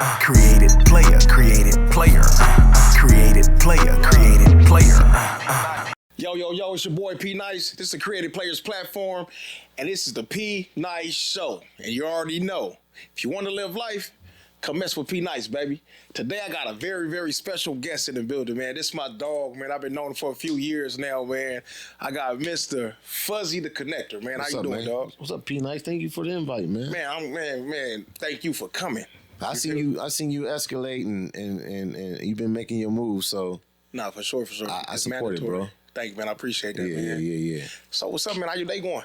Created player, created player. Created player, created player. Yo, it's your boy P Nice. This is the Creative Players platform, and this is the P Nice Show. And you already know, if you want to live life, come mess with P Nice, baby. Today I got a very, very special guest in the building, man. This is my dog, man. I've been knowing him for a few years now, man. I got Mr. Fuzzy the Connector, man. What's How you up, doing, man? dog? What's up, P Nice? Thank you for the invite, man. Man, thank you for coming. I seen you escalate and you've been making your moves, so Nah, for sure. I It's support it, bro. Thank you, man. I appreciate that, man. Yeah. So what's up, man? How your day going?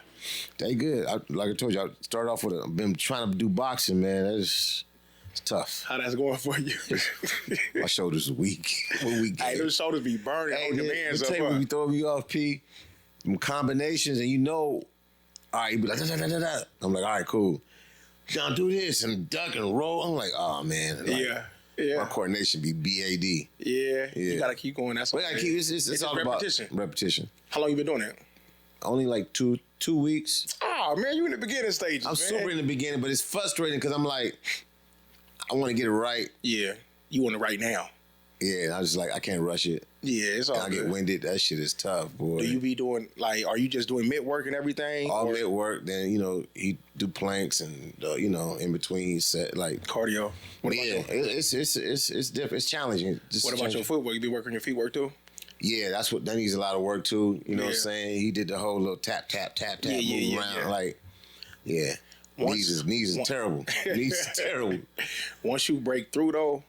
They good. Like I told you, I started off with been trying to do boxing, man. It's tough. How that's going for you? My shoulders are weak. What weak? Hey, those shoulders be burning on your hands up. Tell you when you throw me off, P, them combinations, and you know, all right, you be like, da. I'm like, all right, cool. Now do this and duck and roll. I'm like, oh man. Like, Yeah. My coordination be BAD. Yeah. You gotta keep going. That's We what gotta keep. It's all repetition. about repetition. How long you been doing that? Only like two weeks. Oh man, you in the beginning stages. I'm man. super in the beginning, but it's frustrating because I'm like, I want to get it right. Yeah, you want it right now. Yeah, and I just like I can't rush it. Yeah, it's all I get good. winded. That shit is tough, boy. Do you be doing are you just doing mid work and everything? all or mid work? Then he do planks and in between set like. cardio? What about Yeah, it's different. It's challenging. What about your footwork? You be working your feet work too? Yeah, that needs a lot of work too. You know what I'm Yeah. saying? He did the whole little tap Yeah, move around yeah. like, yeah. Knees is terrible. Knees is terrible. Once you break through though,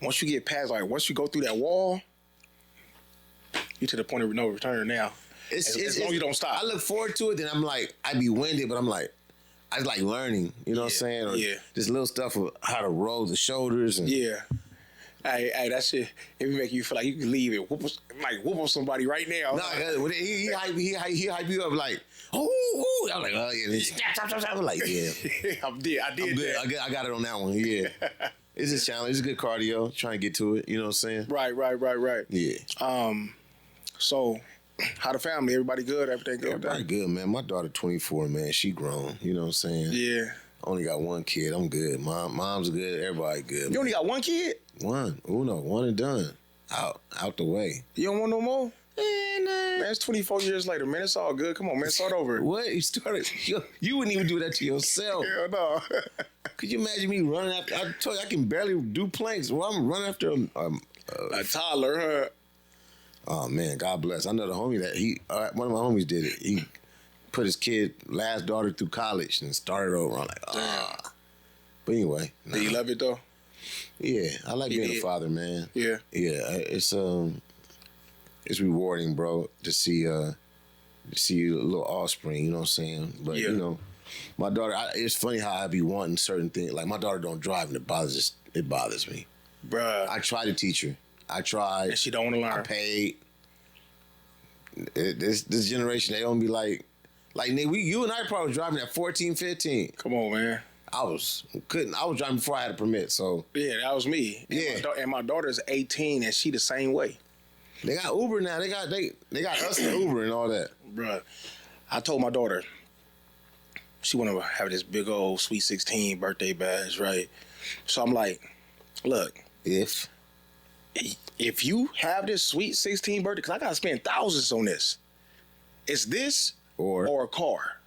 once you get past once you go through that wall, you to the point of no return now. As long as you don't stop. I look forward to it. Then I'm like, I be winded, but I'm like, I like learning. You know what I'm saying? Or just little stuff of how to roll the shoulders and Yeah. Hey, that shit, it be making you feel like you can leave and whoop on somebody right now. No, he hype you up like, oh, I'm like, oh yeah, stop. I'm like, yeah, I did I'm good. that. I got it on that one. Yeah, it's a challenge. It's good cardio. Trying to get to it. You know what I'm saying? Right. Yeah. So, how the family? Everybody good? Everything good? Everybody good, man. My daughter 24, man. She grown. You know what I'm saying? Yeah. Only got one kid. I'm good. Mom's good. Everybody good. You only got one kid? One and done. Out the way. You don't want no more? Man, Man, it's 24 years later, man. It's all good. Come on, man. Start over. What? You started? You wouldn't even do that to yourself. Hell no. Could you imagine me running after? I told you I can barely do planks. Well, I'm running after A toddler, huh? Oh man, God bless. I know the homie that one of my homies did it. He put his last daughter through college and started over. I'm like, But anyway, Do you love it though? yeah, I like being a did? father, man. Yeah. It's rewarding, bro, to see a little offspring. You know what I'm saying? But Yeah. my daughter. It's funny how I be wanting certain things. Like my daughter don't drive, and it bothers me. Bruh. I try to teach her. I tried. And she don't want to learn. I paid. This generation, they don't be like you and I probably was driving at 14, 15. Come on, man. I was driving before I had a permit, so Yeah, that was me. Yeah. And my daughter's 18 and she the same way. they got Uber now. They got us in Uber and all that. Bruh, I told my daughter she want to have this big old Sweet 16 birthday bash, right? So I'm like, look, If you have this Sweet 16 birthday, because I got to spend thousands on this, it's this or a car.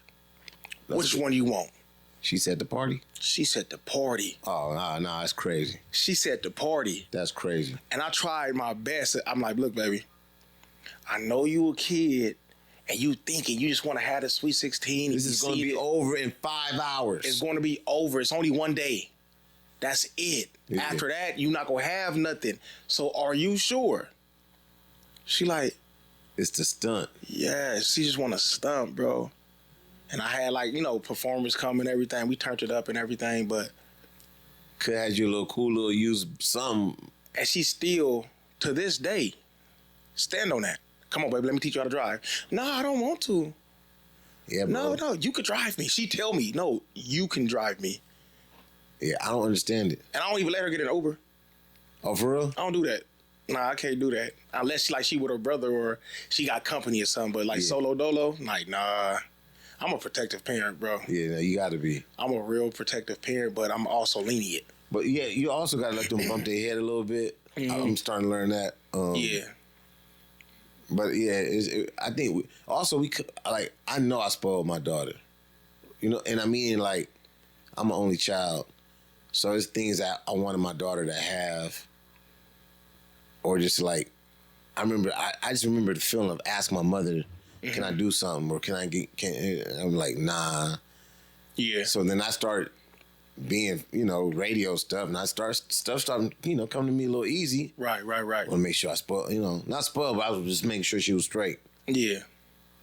Which one do you want? she said the party. She said the party. Oh nah, that's crazy. She said the party. That's crazy. And I tried my best. I'm like, look, baby, I know you a kid and you thinking you just want to have the Sweet 16. This is going to be over in 5 hours. It's going to be over. It's only one day. That's it. Yeah. After that, you're not going to have nothing. So are you sure? She like, It's the stunt. yeah, she just want to stunt, bro. And I had performers come and everything. We turned it up and everything, but Could have had you a little cool little use something. and she still, to this day, stand on that. Come on, baby, let me teach you how to drive. No, I don't want to. Yeah, bro. No, you could drive me. She tell me, no, you can drive me. Yeah, I don't understand it. And I don't even let her get an Uber. Oh, for real? I don't do that. Nah, I can't do that. Unless she with her brother or she got company or something. But solo dolo, like, nah. I'm a protective parent, bro. Yeah, no, you got to be. I'm a real protective parent, but I'm also lenient. But yeah, you also gotta let them bump their head a little bit. I'm starting to learn that. Yeah. But yeah, I think we could, like, I know I spoiled my daughter, you know, and I mean, like, I'm an only child, so there's things that I wanted my daughter to have, or just like, I just remember the feeling of asking my mother, can I do something, or can I get, I'm like, nah. Yeah. So then I start being, you know, radio stuff, and stuff starting, you know, coming to me a little easy. Right. I want to make sure I spoil, you know, not spoiled, but I was just making sure she was straight. Yeah.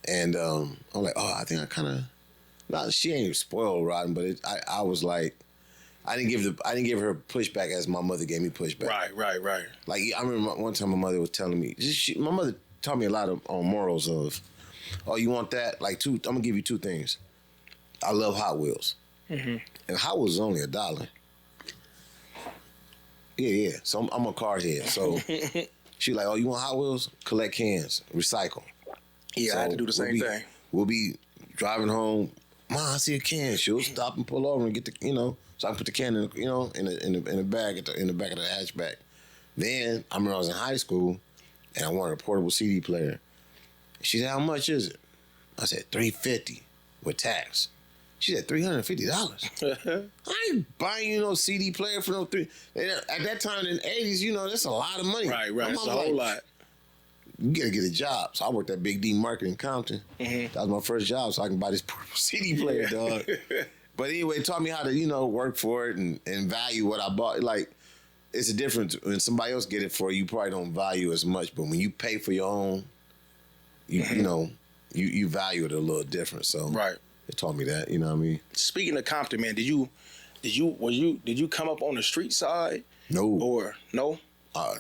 And I'm like, oh, I think I kind of, nah, she ain't spoiled rotten, but I was like, I didn't give her pushback as my mother gave me pushback. Right. Like, I remember one time my mother was telling me, my mother taught me a lot of morals of, oh, you want that? Like, I'm gonna give you two things. I love Hot Wheels. Mm-hmm. And Hot Wheels is only $1. Yeah. So I'm a car head. So she like, oh, you want Hot Wheels? Collect cans, recycle. Yeah, So I had to do the same thing. We'll be driving home. Mom, I see a can. She'll stop and pull over and get the, you know, so I can put the can in, you know, in the bag in the back of the hatchback. Then I remember I was in high school and I wanted a portable CD player. She said, how much is it? I said, $350 with tax. She said, $350. I ain't buying you no CD player for no three. At that time in the 80s, you know, that's a lot of money. Right. My It's mom a whole lot. You gotta get a job. So I worked at Big D Market in Compton. Mm-hmm. That was my first job, so I can buy this portable CD player, dog. But anyway, it taught me how to, you know, work for it and value what I bought. Like, it's a difference when somebody else get it for you. You probably don't value as much, but when you pay for your own, you know, you value it a little different. So Right. it taught me that. You know what I mean? Speaking of Compton, man, did you come up on the street side? No, Or no?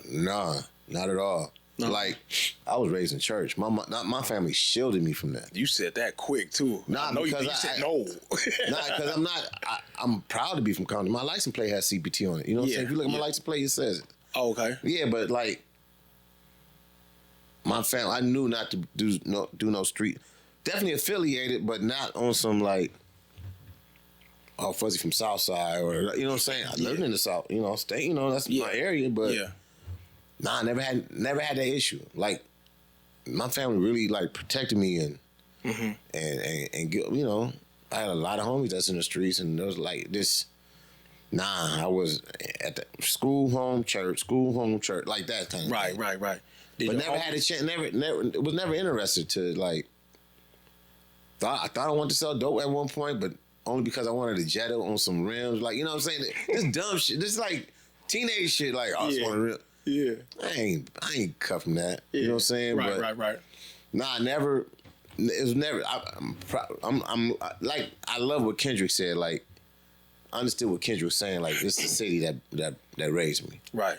nah, not at all. No. Like, I was raised in church. My family shielded me from that. You said that quick too. Nah, I know because you said no. Nah, because I'm not. I'm proud to be from Compton. My license plate has CPT on it. You know what I'm saying? If you look at my license plate, it says it. Oh, okay. Yeah, but like, my family, I knew not to do no street. Definitely affiliated, but not on some like, oh, fuzzy from South Side, or you know what I'm saying. I lived in the South, you know, state, you know, that's my area, but nah, I never had that issue. Like, my family really like protected me and you know, I had a lot of homies that's in the streets, and there was like this. Nah, I was at the school, home, church, like that kind of thing. Right. But never had a chance. Never. Was never interested to like. I thought I wanted to sell dope at one point, but only because I wanted a Jetta on some rims. Like, you know what I'm saying? This dumb shit. This like teenage shit. Like, oh, I just want a rim. Yeah. I ain't cut from that. You know what I'm saying? Right. Nah, never. It was never. I'm like, I love what Kendrick said. Like, I understood what Kendrick was saying. Like, this is the city that raised me. Right.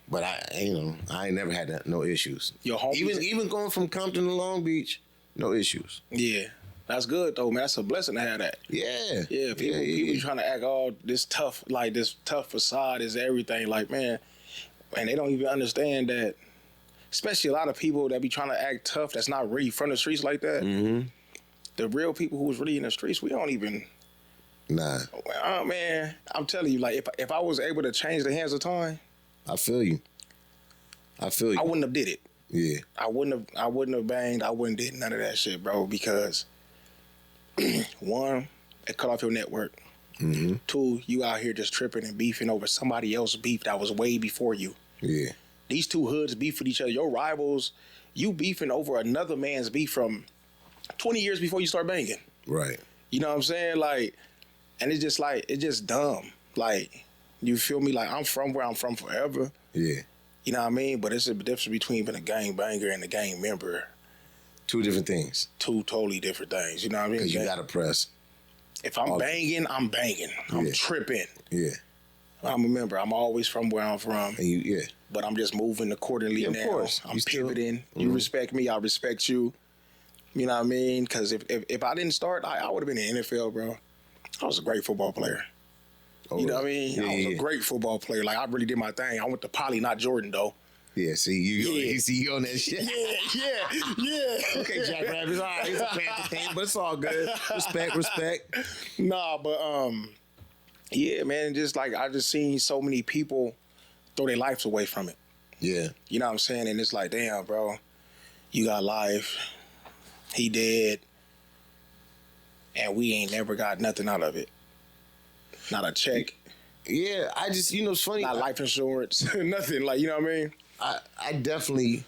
But I ain't never had no issues. Your homies, even going from Compton to Long Beach, no issues. Yeah. That's good though, man. That's a blessing to have that. Yeah. People trying to act all this tough facade is everything. Like, man, and they don't even understand that. Especially a lot of people that be trying to act tough that's not really from the streets like that. Mm-hmm. The real people who was really in the streets, we don't even. Nah. Oh man, I'm telling you, like if I was able to change the hands of time, I feel you. I wouldn't have did it. Yeah. I wouldn't have banged. I wouldn't did none of that shit, bro. Because one, it cut off your network. Mm-hmm. Two, you out here just tripping and beefing over somebody else's beef that was way before you. Yeah. These two hoods beef with each other. Your rivals, you beefing over another man's beef from 20 years before you start banging. Right. You know what I'm saying? Like, and it's just dumb. Like, you feel me? Like, I'm from where I'm from forever. Yeah. You know what I mean? But it's a difference between being a gang banger and a gang member. Two different things. Two totally different things. You know what I mean? Because you got to press. If I'm banging, I'm banging. I'm tripping. Yeah. I'm a member. I'm always from where I'm from. And But I'm just moving accordingly now. Of course. I'm pivoting. You respect me, I respect you. You know what I mean? Because if I didn't start, I would have been in the NFL, bro. I was a great football player. Oh, you know what I mean? Yeah, I was a great football player. Like, I really did my thing. I went to Poly, not Jordan, though. Yeah, see, you see you on that shit. Yeah. Okay, Jack Rabbit's all right. It's a Panther thing, but it's all good. Respect. Nah, but Yeah, man. Just like I just seen so many people throw their lives away from it. Yeah. You know what I'm saying? And it's like, damn, bro, you got life. He dead. And we ain't never got nothing out of it. Not a check. Yeah, I just, it's funny. Not life insurance. Nothing. Like, you know what I mean? I definitely,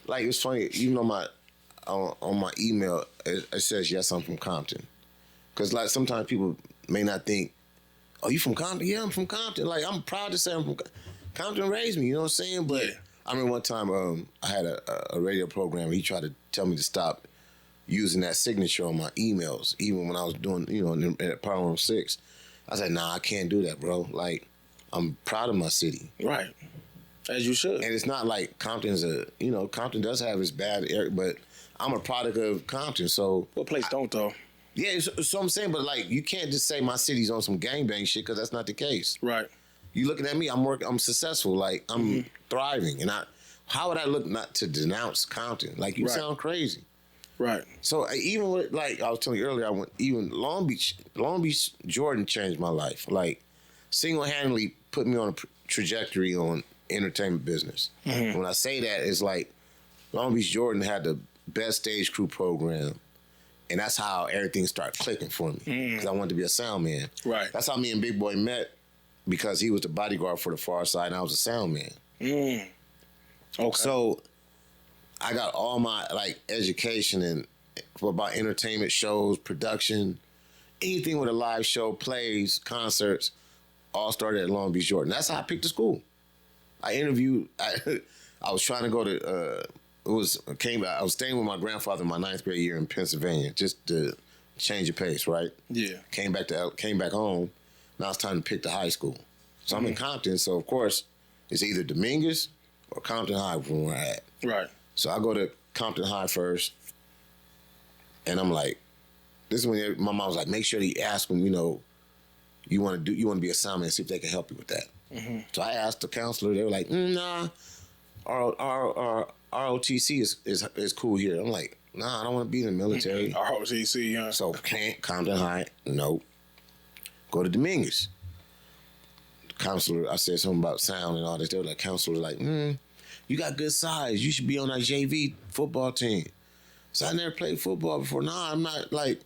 like, it's funny, even on my email, it says, yes, I'm from Compton. Because, like, sometimes people may not think, oh, you from Compton? Yeah, I'm from Compton. Like, I'm proud to say I'm from Compton raised me, you know what I'm saying? But Yeah. I remember one time I had a radio program, he tried to tell me to stop using that signature on my emails, even when I was doing, at Power Room 6. I said, nah, I can't do that, bro. Like, I'm proud of my city. Right. As you should. And it's not like Compton's Compton does have its bad area, but I'm a product of Compton, so. What place don't, though? Yeah, so I'm saying, but like, you can't just say my city's on some gangbang shit, because that's not the case. Right. You looking at me, I'm successful, like, I'm thriving, and how would I look not to denounce Compton? Like, you Right. sound crazy. Right. So even with, like I was telling you earlier, even Long Beach, Jordan changed my life. Like, single-handedly put me on a trajectory on entertainment business. When I say that, it's like Long Beach Jordan had the best stage crew program, and that's how everything started clicking for me, because I wanted to be a sound man. Right. That's how me and Big Boy met, because he was the bodyguard for the Far Side, and I was a sound man. Okay. So I got all my, like, education and about entertainment shows, production, anything with a live show, plays, concerts, all started at Long Beach Jordan. That's how I picked the school. I interviewed. I was trying to go to. I was staying with my grandfather in my 9th grade year in Pennsylvania, just to change the pace, right? Yeah. Came back home. Now it's time to pick the high school. So I'm in Compton. So of course, it's either Dominguez or Compton High from where I at. Right. So I go to Compton High first, and I'm like, this is when my mom was like, make sure that you ask them, you want to be a sound man, see if they can help you with that. So I asked the counselor, they were like, nah, our ROTC is cool here. I'm like, nah, I don't want to be in the military. ROTC, yeah. So Compton High, no. Go to Dominguez. The counselor, I said something about sound and all this. They were like, counselor was like, you got good size. You should be on that JV football team. So I never played football before. Nah, I'm not, like,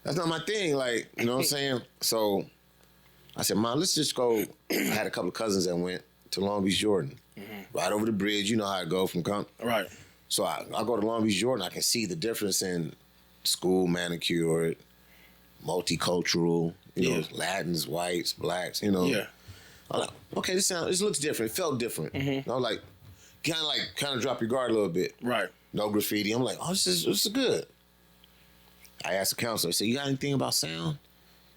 that's not my thing. Like, you know what I'm saying? So I said, Mom, let's just go. I had a couple of cousins that went to Long Beach Jordan. Right over the bridge. You know how I go from Compton. Right. So I go to Long Beach Jordan. I can see the difference in school, manicured, multicultural, Latins, whites, blacks, Yeah. I'm like, okay, this looks different. It felt different. I was like, kind of drop your guard a little bit. Right. No graffiti. I'm like, oh, this is good. I asked the counselor, I said, you got anything about sound?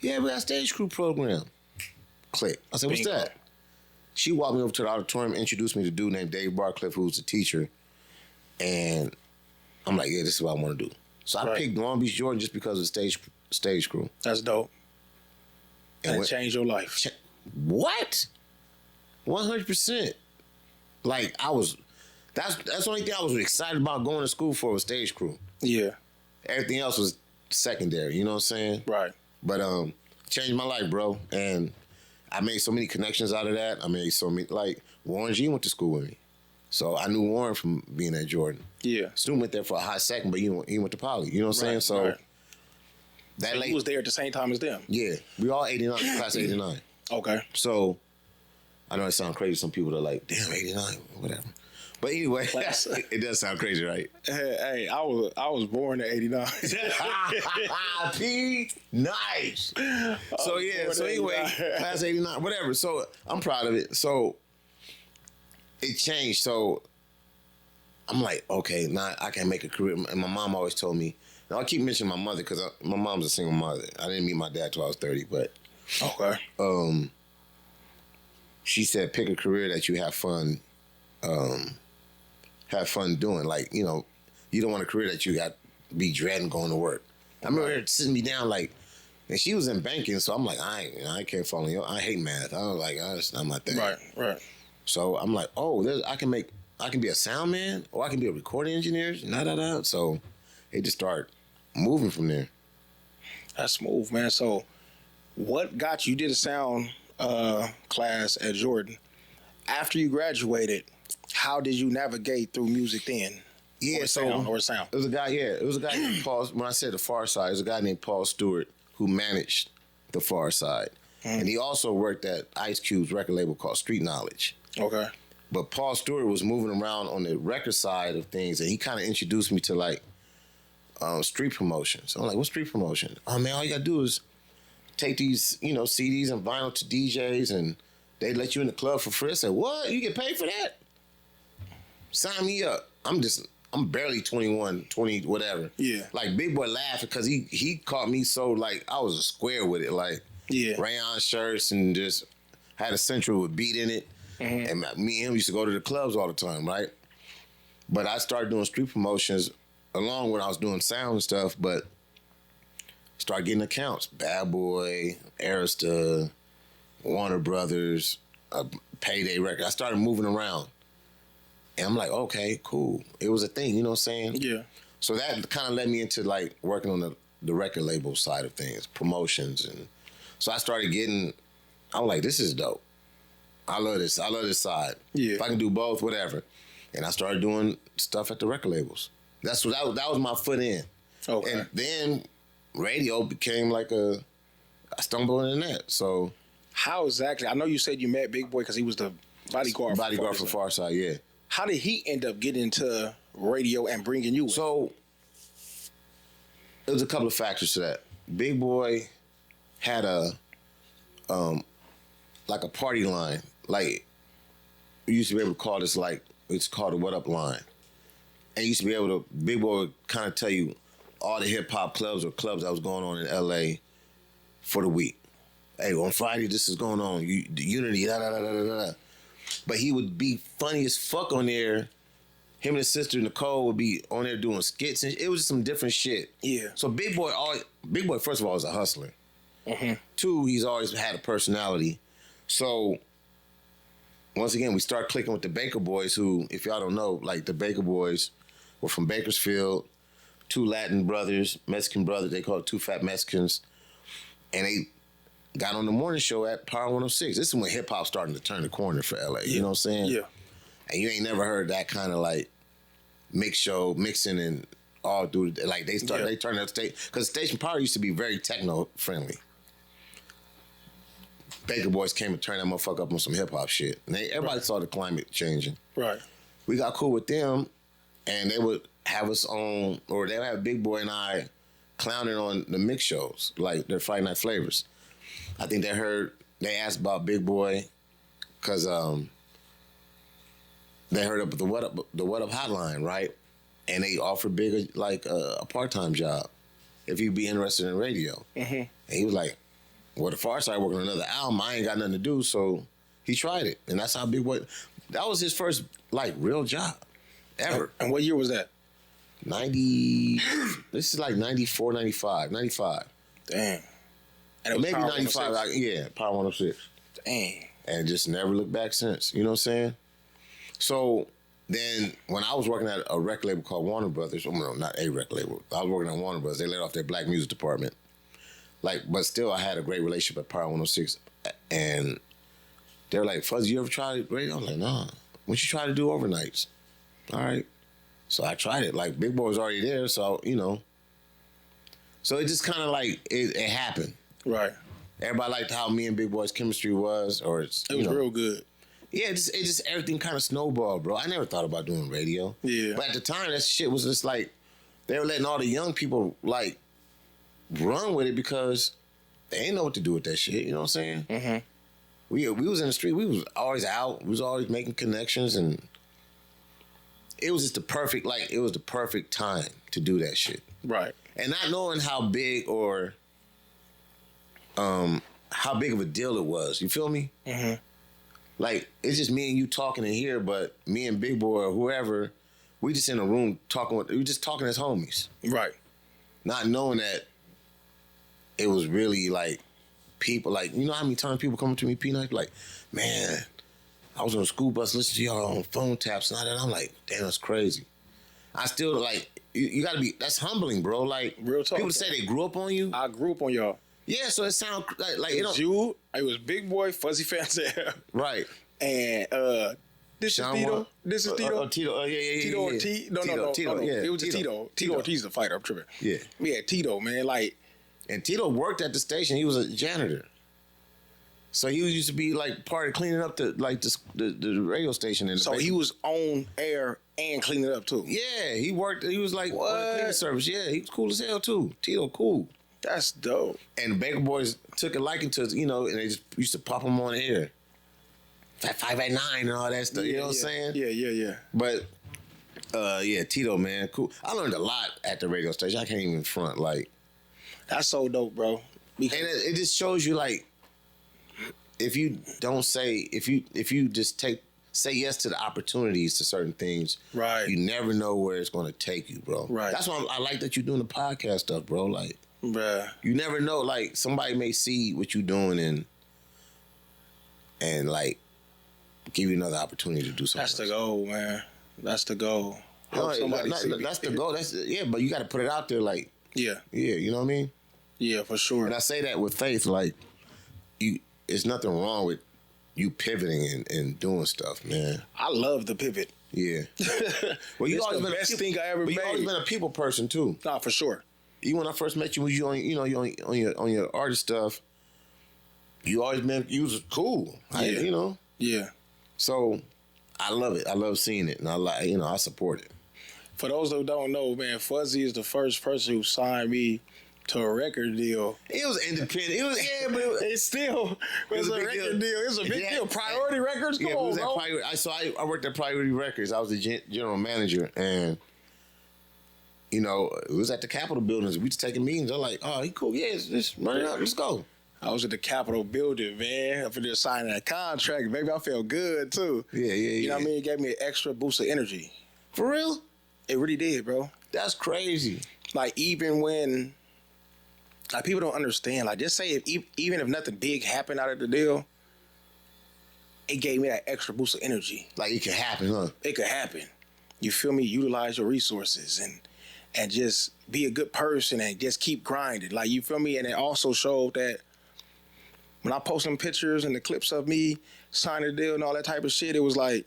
Yeah, we got a stage crew program. Click. I said, what's Bingo. that? She walked me over to the auditorium, introduced me to a dude named Dave Barcliffe, who's a teacher. And I'm like, yeah, this is what I want to do. So I picked Long Beach Jordan just because of the stage crew. That's dope. And it changed your life. What? 100%. Like, that's the only thing I was excited about going to school for, was stage crew. Yeah. Everything else was secondary, you know what I'm saying? Right. But changed my life, bro. And I made so many connections out of that. I made so many, like, Warren G went to school with me. So I knew Warren from being at Jordan. Yeah. Stu went there for a hot second, but he went to Poly. You know what I'm saying? So that he was there at the same time as them. Yeah. We all 89, class 89. Okay. So I know it sounds crazy. Some people are like, damn, 89, whatever. But anyway, it does sound crazy, right? Hey, I was born at 89. P, nice. So yeah, so anyway, class 89, whatever. So I'm proud of it. So it changed. So I'm like, okay, now I can make a career. And my mom always told me, now I keep mentioning my mother because my mom's a single mother. I didn't meet my dad till I was 30, but okay. She said, pick a career that you have fun doing. Like, you don't want a career that you got to be dreading going to work. I remember her sitting me down like, and she was in banking, so I'm like, I can't fall in. I hate math. I was like, it's not my thing. Right. So I'm like, I can be a sound man, or I can be a recording engineer. So it just started moving from there. That's smooth, man. So What got you? You did a sound class at Jordan. After you graduated, how did you navigate through music then? Yeah, sound. It was a guy. Yeah, it was a guy named Paul. When I said the Far Side, it was a guy named Paul Stewart who managed the Far Side, and he also worked at Ice Cube's record label called Street Knowledge. Okay. But Paul Stewart was moving around on the record side of things, and he kind of introduced me to like street promotion. So I'm like, "What's street promotion?" Oh man, all you gotta do is take these, CDs and vinyl to DJs, and they let you in the club for free. I said, "What? You get paid for that? Sign me up." I'm barely 21, 20, whatever. Yeah. Like Big Boy laughed because he caught me so like I was a square with it, like rayon shirts and just had a Central with beat in it. And me and him used to go to the clubs all the time, right? But I started doing street promotions along when I was doing sound and stuff, but started getting accounts. Bad Boy, Arista, Warner Brothers, Payday Record. I started moving around. And I'm like, okay, cool. It was a thing, you know what I'm saying? Yeah. So that kind of led me into like working on the record label side of things, promotions. And so I started I was like, this is dope. I love this. I love this side. Yeah. If I can do both, whatever. And I started doing stuff at the record labels. That was my foot in. Okay. And then radio became like I stumbled in that. So how exactly? I know you said you met Big Boy because he was the bodyguard for Far Side, yeah. How did he end up getting into radio and bringing you in? So there's a couple of factors to that. Big Boy had like a party line. Like we used to be able to call this it's called a What Up line. And used to be able to, Big Boy would kind of tell you all the hip hop clubs or clubs that was going on in LA for the week. Hey, on Friday this is going on. The Unity, da da da da da da. But he would be funny as fuck on there. Him and his sister Nicole would be on there doing skits, and it was just some different shit. Yeah. So Big Boy, first of all, is a hustler. Two, he's always had a personality. So once again, we start clicking with the Baker Boys, who, if y'all don't know, like the Baker Boys were from Bakersfield, two Latin brothers, Mexican brothers. They called it two fat Mexicans, and they got on the morning show at Power 106. This is when hip hop starting to turn the corner for LA. You know what I'm saying? Yeah. And you ain't never heard that kind of like mixing and all through. Like they turned that state because Station Power used to be very techno friendly. Baker Boys came and turned that motherfucker up on some hip hop shit. And everybody saw the climate changing. Right. We got cool with them, and they would have us on, or they would have Big Boy and I clowning on the mix shows, like their Friday Night Flavors. I think they asked about Big Boy because they heard up the What Up hotline, right? And they offered Big a part-time job if he'd be interested in radio. And he was like, well, the Far Side working on another album, I ain't got nothing to do, so he tried it. And that's how Big Boy, that was his first real job ever. And what year was that? This is like 94, 95. Damn. And it was Maybe Power 95, 106. Power 106. Dang. And just never looked back since. You know what I'm saying? So then when I was working at a record label called Warner Brothers, well, no, not a record label. I was working at Warner Brothers. They let off their black music department. But still I had a great relationship at Power 106. And they were like, Fuzzy, you ever tried radio? I was like, nah. What you try to do overnights? All right. So I tried it. Like Big Boy was already there, so, So it just kind of it happened. Right. Everybody liked how me and Big Boy's chemistry was, or it was real good. Yeah, it just everything kind of snowballed, bro. I never thought about doing radio. Yeah. But at the time, that shit was just they were letting all the young people run with it because they ain't know what to do with that shit. You know what I'm saying? Mm-hmm. We was in the street. We was always out. We was always making connections, and it was just the perfect time to do that shit. Right. And not knowing how big or how big of a deal it was. You feel me? Mm-hmm. It's just me and you talking in here, but me and Big Boy or whoever, we just in a room we just talking as homies. Right. Not knowing that it was really people, you know how many times people come up to me, P-Night, man, I was on a school bus listening to y'all on phone taps and all that. I'm like, damn, that's crazy. I still you gotta be, that's humbling, bro. Real talk. People say they grew up on you. I grew up on y'all. Yeah, so it sound like It was you. It was Big Boy, Fuzzy Fantail, right. and this Sean is Tito. Wall- This is Tito. Tito. Yeah. Tito Ortiz. No. Yeah, It was just Tito. Tito Ortiz, the fighter. I'm tripping. Yeah. Yeah, Tito, man. Like, And Tito worked at the station. He was a janitor. So he used to be like part of cleaning up the radio station in the so basement. he was on air and cleaning it up too. Yeah, he worked. He was like on the What? cleaning service. Yeah, he was cool as hell too. Tito, cool. That's dope. And the Baker Boys took a liking to, and they just used to pop him on air. Fat 5 at 9 and all that stuff. You know what I'm saying? Yeah. But yeah, Tito, man, cool. I learned a lot at the radio station. I can't even front. Like, That's so dope, bro. and it just shows you, like, if you don't say, if you just say yes to the opportunities to certain things, Right. you never know where it's going to take you, bro. Right. That's why I like that you're doing the podcast stuff, bro. Like, Bruh. you never know. Like, somebody may see what you're doing and like give you another opportunity to do something. That's the goal, man. That's the goal. Hope somebody see me. That's the goal. But you got to put it out there. Like, Yeah, you know what I mean. yeah, for sure. And I say that with faith. Like, there's nothing wrong with you pivoting and doing stuff, man. I love the pivot. Yeah. Well, you It's always the been best thing I ever but you always made. been a people person too. Nah, for sure. Even when I first met you, was you on your artist stuff. You always been you was cool. Yeah. Yeah. So I love it. I love seeing it, and I support it. For those who don't know, man, Fuzzy is the first person who signed me to a record deal. It was independent. It was but It's still it's a a big record deal. It's a big Yeah. deal. Priority Records. Come yeah, on, it was bro. at Priority. I worked at Priority Records. I was the general manager, and it was at the Capitol buildings. We just taking meetings. I'm like, oh, he cool. Yeah, just run it out. Let's go. I was at the Capitol building, man. Up there signing that contract, baby. I felt good too. Yeah. You know what I mean? It gave me an extra boost of energy. For real? It really did, bro. That's crazy. Like, even when, like, people don't understand. Like, just say even if nothing big happened out of the deal, it gave me that extra boost of energy. Like, it can happen, huh? It could happen. You feel me? Utilize your resources and just be a good person and just keep grinding. Like, you feel me? And it also showed that when I post them pictures and the clips of me signing the deal and all that type of shit, it was like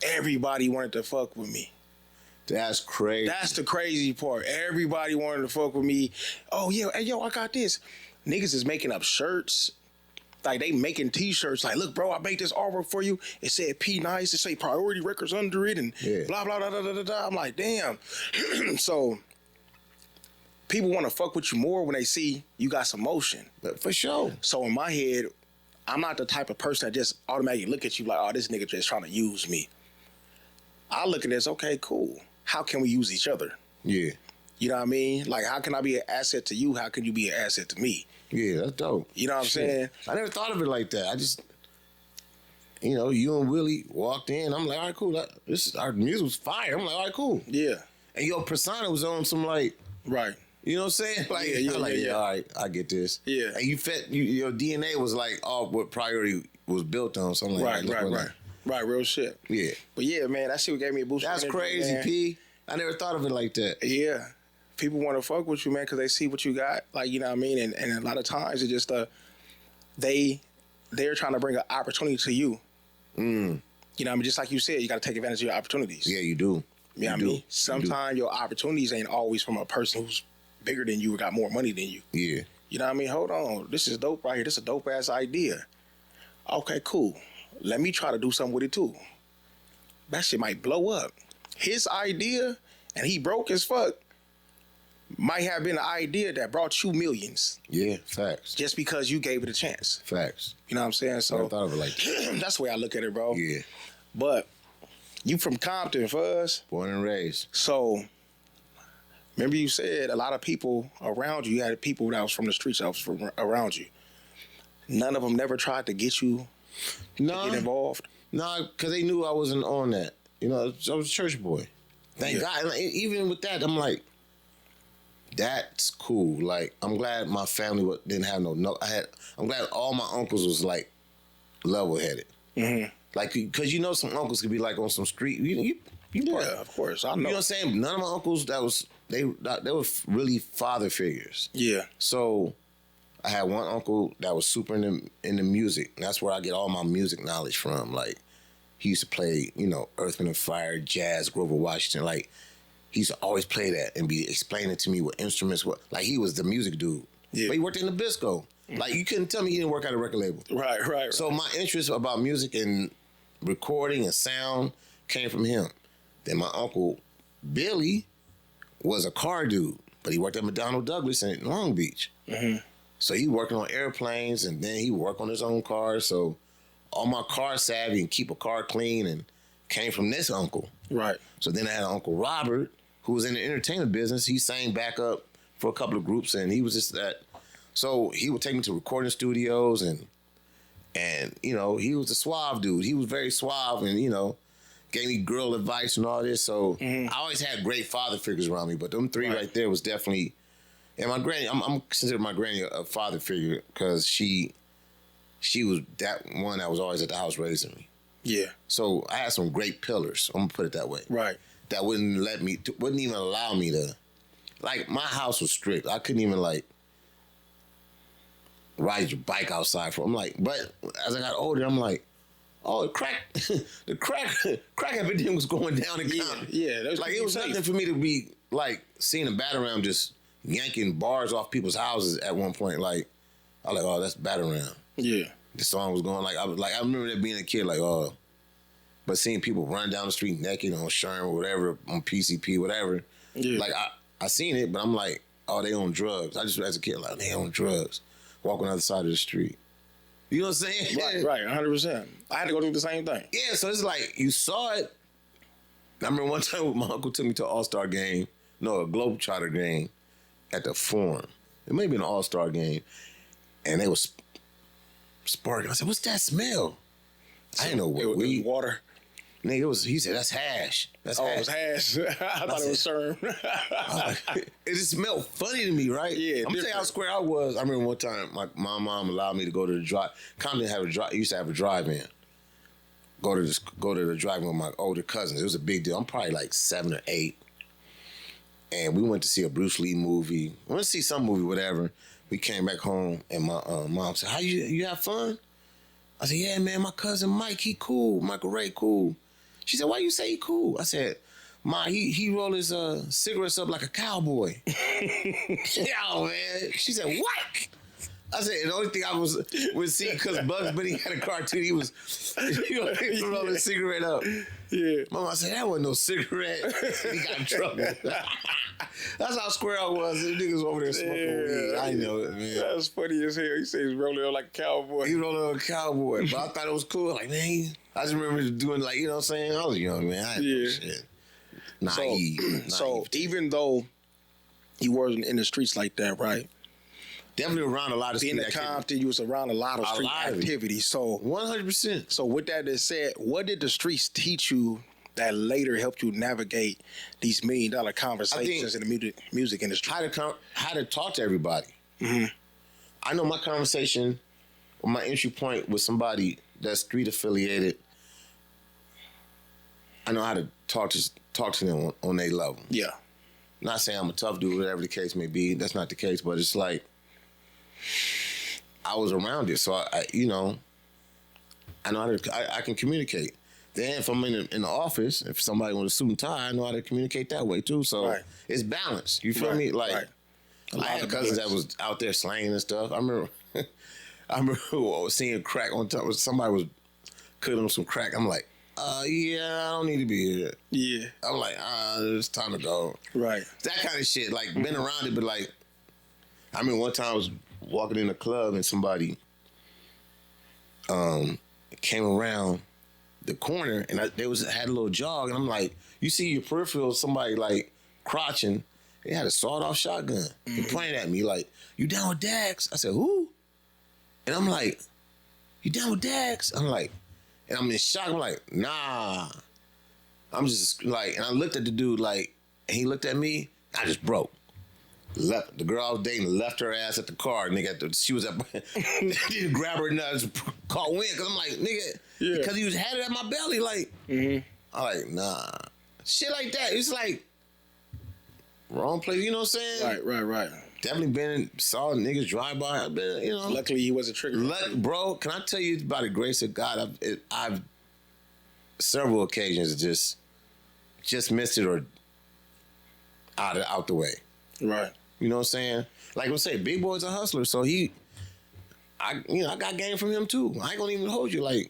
everybody wanted to fuck with me. That's crazy. That's the crazy part. Everybody wanted to fuck with me. Oh, yeah, hey, yo, I got this. Niggas is making up shirts. Like, they making T-shirts. Like, look, bro, I made this artwork for you. It said P Nice. It say Priority Records under it and blah, blah, blah, blah, blah, blah. I'm like, damn. So people want to fuck with you more when they see you got some motion. For sure. So in my head, I'm not the type of person that just automatically look at you like, oh, this nigga just trying to use me. I look at this, okay, cool. How can we use each other? Yeah. You know what I mean? Like, how can I be an asset to you? How can you be an asset to me? Yeah, that's dope. You know what I'm saying? I never thought of it like that. I just, you and Willie walked in. I'm like, all right, cool. Our music was fire. I'm like, all right, cool. Yeah. And your persona was on some like, Right. you know what I'm saying? Like, Yeah, I'm like, yeah. all right, I get this. Yeah. And your DNA was like all what Priority was built on. So I'm like, Right, real shit. Yeah. But yeah, man, that shit gave me a boost. of That's energy, crazy, man. P. I never thought of it like that. Yeah. People want to fuck with you, man, because they see what you got. Like, you know what I mean? And a lot of times, it's just they're trying to bring an opportunity to you. Mm. You know what I mean? Just like you said, you got to take advantage of your opportunities. Yeah, you do. You know what I mean? Sometimes your opportunities ain't always from a person who's bigger than you or got more money than you. Yeah. You know what I mean? Hold on. This is dope right here. This is a dope-ass idea. Okay, cool. Let me try to do something with it, too. That shit might blow up. His idea, and he broke as fuck, might have been an idea that brought you millions Yeah, facts. just because you gave it a chance. Facts. You know what I'm saying? I So never thought of it like that. that's the way I look at it, bro. Yeah. But you from Compton, Fuzz. Born and raised. So remember you said a lot of people around you had people that was from the streets that was from around you. None of them never tried to get you to get involved? No, because they knew I wasn't on that. I was a church boy. Thank God. And even with that, I'm like, that's cool. Like, I'm glad my family didn't have I'm glad all my uncles was like level-headed. Mm-hmm. Like, because some uncles could be like on some street. Yeah, of course. I know. You know what I'm saying? None of my uncles they were really father figures. Yeah. So I had one uncle that was super into music. And that's where I get all my music knowledge from. Like, he used to play, Earth, Wind and Fire, jazz, Grover Washington. Like, he used to always play that and be explaining to me what instruments were. Like, he was the music dude. Yeah. But he worked in the Bisco. Like, you couldn't tell me he didn't work at a record label. Right. So my interest about music and recording and sound came from him. Then my uncle Billy was a car dude, but he worked at McDonnell Douglas in Long Beach. Mm-hmm. So he working on airplanes, and then he worked on his own cars. So all my car savvy and keep a car clean and came from this uncle. Right. So then I had an Uncle Robert who was in the entertainment business. He sang backup for a couple of groups, and he was just that. So he would take me to recording studios, and he was a suave dude. He was very suave, and gave me girl advice and all this. So I always had great father figures around me, but them three right there was definitely. And my granny, I'm considered my granny a father figure because she was that one that was always at the house raising me. Yeah. So I had some great pillars. I'm gonna put it that way. Right. That wouldn't even allow me to, like, my house was strict. I couldn't even ride your bike outside for. I'm like, but as I got older, I'm like, oh, the crack epidemic was going down again. Yeah. Like, it was nothing for me to be like seeing a Batarang just yanking bars off people's houses at one point. Like, I was like, oh, that's Batarang. Yeah. The song was going I remember that being a kid, like, oh, but seeing people run down the street naked on Sherm or whatever, on PCP, whatever. Yeah. Like, I seen it, but I'm like, oh, they on drugs. I just, as a kid, like, they on drugs. Walk on the other side of the street. You know what I'm saying? Right, 100%. I had to go through the same thing. Yeah, so it's like, you saw it. I remember one time my uncle took me to an All-Star game, a Globetrotter game at the Forum. It may have been an All-Star game. And they was sparking. I said, what's that smell? I didn't know what weed. Water. Nigga, he said, that's hash. That's hash. It was hash. I thought it was Sherm. It just smelled funny to me, right? Yeah. I'm telling you how square I was. I remember one time my mom allowed me to go to the drive. Compton used to have a drive-in. Go to the drive-in with my older cousins. It was a big deal. I'm probably like 7 or 8. And we went to see a Bruce Lee movie. We went to see some movie, whatever. We came back home, and my mom said, "How you have fun?" I said, "Yeah, man, my cousin Mike, he cool. Michael Ray, cool." She said, "Why you say he cool?" I said, "Ma, he roll his cigarettes up like a cowboy." Yo, man. She said, "What?" I said, the only thing I was seeing, because Bugs Bunny had a cartoon, he was rolling a cigarette up. Yeah. Mama said, that wasn't no cigarette. He got in trouble. That's how square I was. The niggas over there smoking weed. I know it, man. That's funny as hell. He said he's rolling up like a cowboy. He rolling up a cowboy. But I thought it was cool. Like, man, I just remember doing, like, you know what I'm saying? I was young, man. I didn't know shit. Naive. So even though you wasn't in the streets like that, right? Definitely around a lot of being in Compton, you was around a lot of street activity. So 100%. So with that being said, what did the streets teach you that later helped you navigate these $1 million conversations in the music industry? How to talk to everybody. Mm-hmm. I know my conversation, or my entry point with somebody that's street affiliated. I know how to talk to them on their level. Yeah. Not saying I'm a tough dude, whatever the case may be. That's not the case, but it's like, I was around it, so I know how to. I can communicate. Then if I'm in the office, if somebody with a suit and tie, I know how to communicate that way too. So it's balanced. You feel me? Like I had cousins that was out there slanging and stuff. I remember seeing crack on top. Somebody was cutting some crack. I'm like, yeah, I don't need to be here. Yeah. I'm like, it's time to go. Right. That kind of shit. Like been around it, but like, I remember one time I was walking in a club and somebody came around the corner and had a little jog, and I'm like, you see your peripheral, somebody like crotching. They had a sawed-off shotgun. He pointed at me like, "You down with Dax?" I said, "Who?" And I'm like, "You down with Dax?" I'm like, and I'm in shock. I'm like, "Nah." I'm just like, and I looked at the dude like, and he looked at me. I just broke. Left the girl I was dating, left her ass at the car. Nigga, she was up. Didn't grab her nuts, caught wind. Cause I'm like, nigga, because he had it at my belly. Like, I'm like, nah. Shit like that. It's like wrong place. You know what I'm saying? Right. Definitely saw niggas drive by. You know. Luckily, he wasn't triggered. Bro, can I tell you by the grace of God, I've several occasions just missed it or out the way. Right. You know what I'm saying? Like I say, Big Boy's a hustler, so I got game from him too. I ain't gonna even hold you. Like,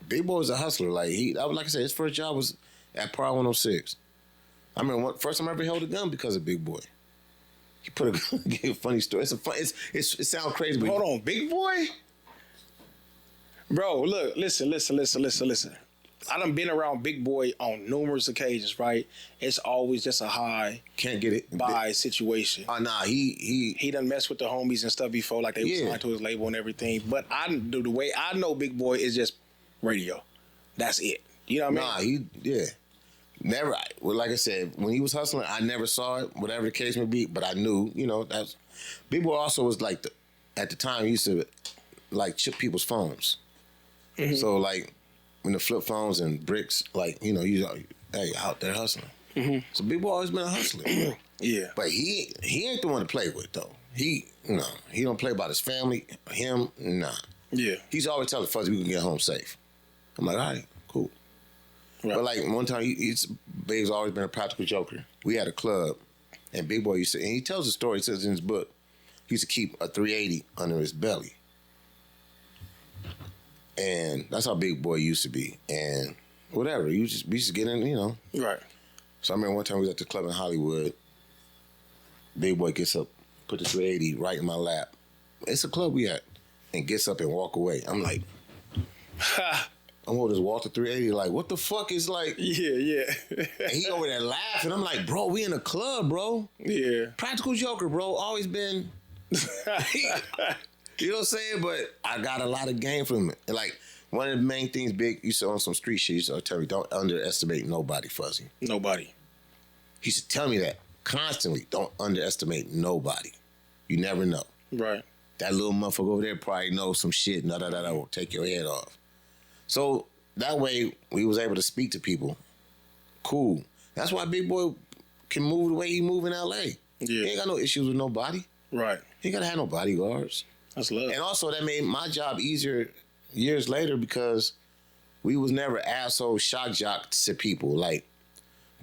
Big Boy's a hustler. Like like I said, his first job was at Par 106. I remember first time I ever held a gun because of Big Boy. He put a funny story. It sounds crazy, but hold on, Big Boy. Bro, look, listen. I done been around Big Boy on numerous occasions, right? It's always just a high can't get it by situation. Nah, he done messed with the homies and stuff before, like they was signed to his label and everything. But the way I know Big Boy is just radio. That's it. You know what I mean? Never. Well, like I said, when he was hustling, I never saw it, whatever the case may be. But I knew, that's Big Boy. Also was like at the time he used to like chip people's phones. Mm-hmm. So like when the flip phones and bricks, like he's out there hustling. Mm-hmm. So Big Boy always been a hustler. Yeah, but he ain't the one to play with though. He don't play about his family. Him, nah. Yeah, he's always telling Fuzzy we can get home safe. I'm like, all right, cool. Right. But like one time, Big's always been a practical joker. We had a club, and Big Boy used to, and he tells a story. He says in his book, he used to keep a 380 under his belly, and that's how Big Boy used to be. And whatever, we used to get in, Right. So I remember one time we was at the club in Hollywood. Big Boy gets up, put the 380 right in my lap. It's a club we at, and gets up and walk away. I'm like, I'm over this Walter 380 like, what the fuck is like? Yeah. And he over there laughing. I'm like, bro, we in a club, bro. Yeah. Practical joker, bro. Always been. You know what I'm saying? But I got a lot of game from it. And like, one of the main things Big used to on some street shit, he used to tell me, don't underestimate nobody, Fuzzy. Nobody. He used to tell me that constantly. Don't underestimate nobody. You never know. Right. That little motherfucker over there probably knows some shit. That will take your head off. So that way we was able to speak to people. Cool. That's why Big Boy can move the way he move in L.A. Yeah. He ain't got no issues with nobody. Right. He ain't got to have no bodyguards. That's love. And also that made my job easier years later because we was never asshole shock jocks to people. Like,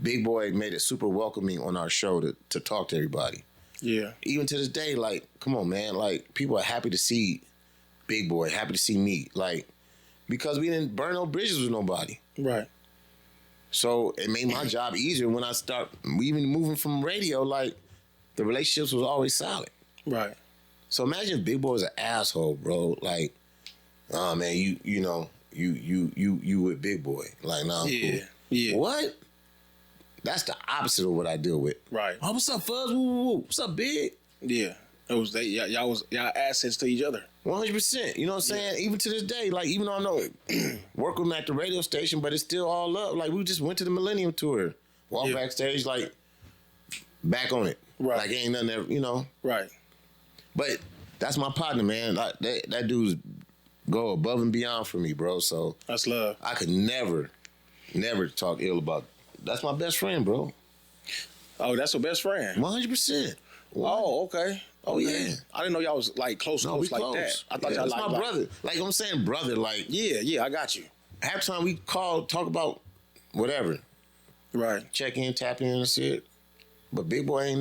Big Boy made it super welcoming on our show to talk to everybody. Yeah. Even to this day, like, come on, man. Like, people are happy to see Big Boy, happy to see me. Like, because we didn't burn no bridges with nobody. Right. So it made my job easier when I start even moving from radio, like the relationships was always solid. Right. So imagine if Big Boy was an asshole, bro. Like, oh man, you with Big Boy. Like, nah, I'm cool. Yeah. What? That's the opposite of what I deal with. Right. Oh, what's up, Fuzz? Woo. What's up, Big? Yeah. It was y'all assets to each other. 100%. You know what I'm saying? Even to this day, like, even though I know work with him at the radio station, but it's still all love. Like, we just went to the Millennium Tour. Walk backstage, like, back on it. Right. Like, ain't nothing ever, Right. But that's my partner, man. Like, that dude's go above and beyond for me, bro. So that's love. I could never talk ill about. That's my best friend, bro. Oh, that's your best friend? 100%. Oh, okay. Oh, yeah. I didn't know y'all was like close like close. that. I thought y'all like my brother. Like I'm saying, brother. Like I got you. Half time we call, talk about whatever. Right. Check in, tap in, and shit. But Big Boy ain't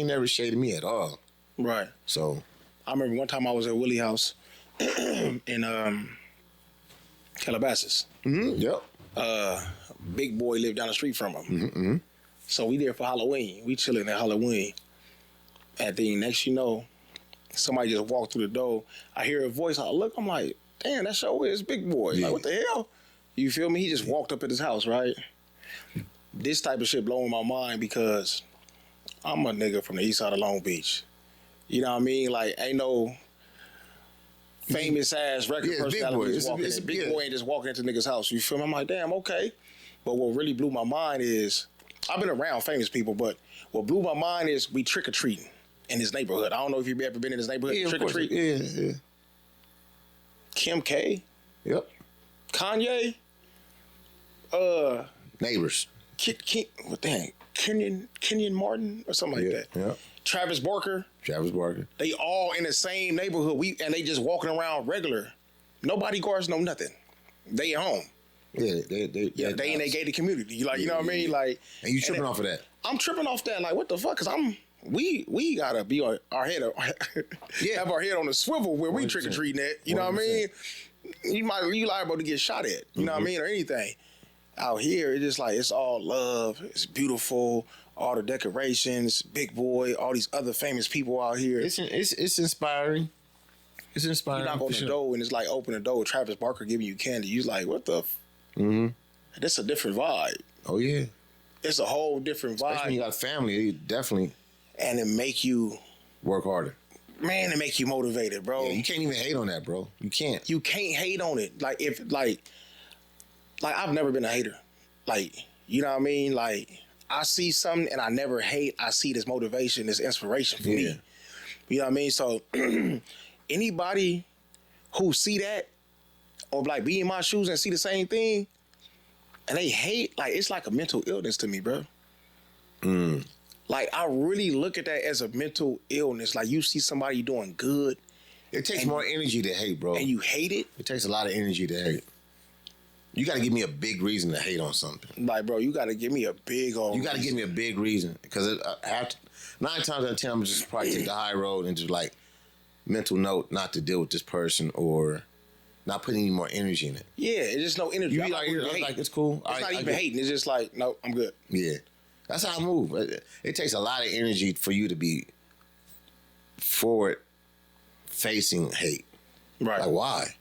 never shaded me at all. Right. So I remember one time I was at Willie House in Calabasas. Mm-hmm. Yep. Big Boy lived down the street from him. Mm-hmm. So we there for Halloween. We chilling at Halloween. And then next you know, somebody just walked through the door. I hear a voice. I look, I'm like, damn, that show is Big Boy. Yeah. Like, what the hell? You feel me? He just walked up at his house, right? This type of shit blowing my mind because I'm a nigga from the east side of Long Beach. You know what I mean? Like, ain't no famous ass record personality just walking in. Big Boy ain't just walking into niggas' house. You feel me? I'm like, damn, okay. But what really blew my mind is, I've been around famous people, but what blew my mind is we trick-or-treating in his neighborhood. I don't know if you've ever been in his neighborhood. Yeah, trick-or-treating. Yeah. Kim K. Yep. Kanye. Neighbors. what the heck? Kenyon Martin or something like that. Yeah. Travis Barker. They They all in the same neighborhood. And they just walking around regular. Nobody guards know nothing. They at home. Yeah, they in their gated community. Like, you know what I mean? Like, and you tripping off of that? I'm tripping off that. Like, what the fuck? Cause we gotta be on our head, have our head on the swivel where we 100%. trick or treating at. You know what I mean? You liable to get shot at. You know what I mean, or anything. Out here, it's just like it's all love. It's beautiful. All the decorations, Big Boy, all these other famous people out here. It's inspiring. It's inspiring. You knock on the door and it's like open the door. Travis Barker giving you candy. You like, what the? That's a different vibe. Oh yeah. It's a whole different vibe. Especially when you got a family, it definitely And it make you, work harder. man, it make you motivated, bro. Yeah, you can't even hate on that, bro. You can't. You can't hate on it. Like if like I've never been a hater. Like, you know what I mean? Like I see something and I never hate. I see this motivation, this inspiration for me. You know what I mean? So anybody who see that or like be in my shoes and see the same thing and they hate, like it's like a mental illness to me, bro. Like I really look at that as a mental illness. Like you see somebody doing good It takes more energy to hate, bro. and you hate it. It takes a lot of energy to hate. You got to give me a big reason to hate on something. Like, bro, you got to give me a big old. You got to give me a big reason because 9 times out of 10, I'm just probably take the high road and just like mental note not to deal with this person or not putting any more energy in it. Yeah, it's just no energy. You I'm be not like, even you're hating. like, it's cool. It's not even hating. It's just like, no, I'm good. Yeah, that's how I move. It takes a lot of energy for you to be forward facing hate. Right. Like why?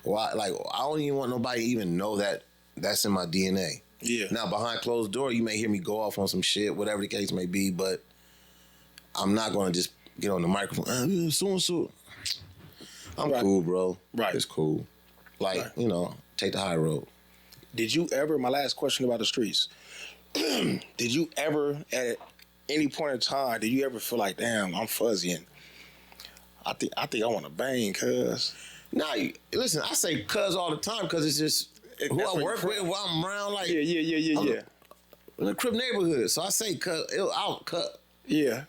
Why? Like I don't even want nobody to even know that that's in my DNA. Yeah. Now behind closed door, you may hear me go off on some shit, whatever the case may be, but I'm not gonna just get on the microphone. So and so. I'm cool, bro. Right. It's cool. Like take the high road. Did you ever? My last question about the streets. Did you ever, at any point in time, did you ever feel like, damn, I'm fuzzying? I think I want to bang, cuz. Nah, listen, I say cuz all the time because it's just who I work with, who I'm around. Like Yeah. in a crib neighborhood, so I say cuz out cut. Yeah.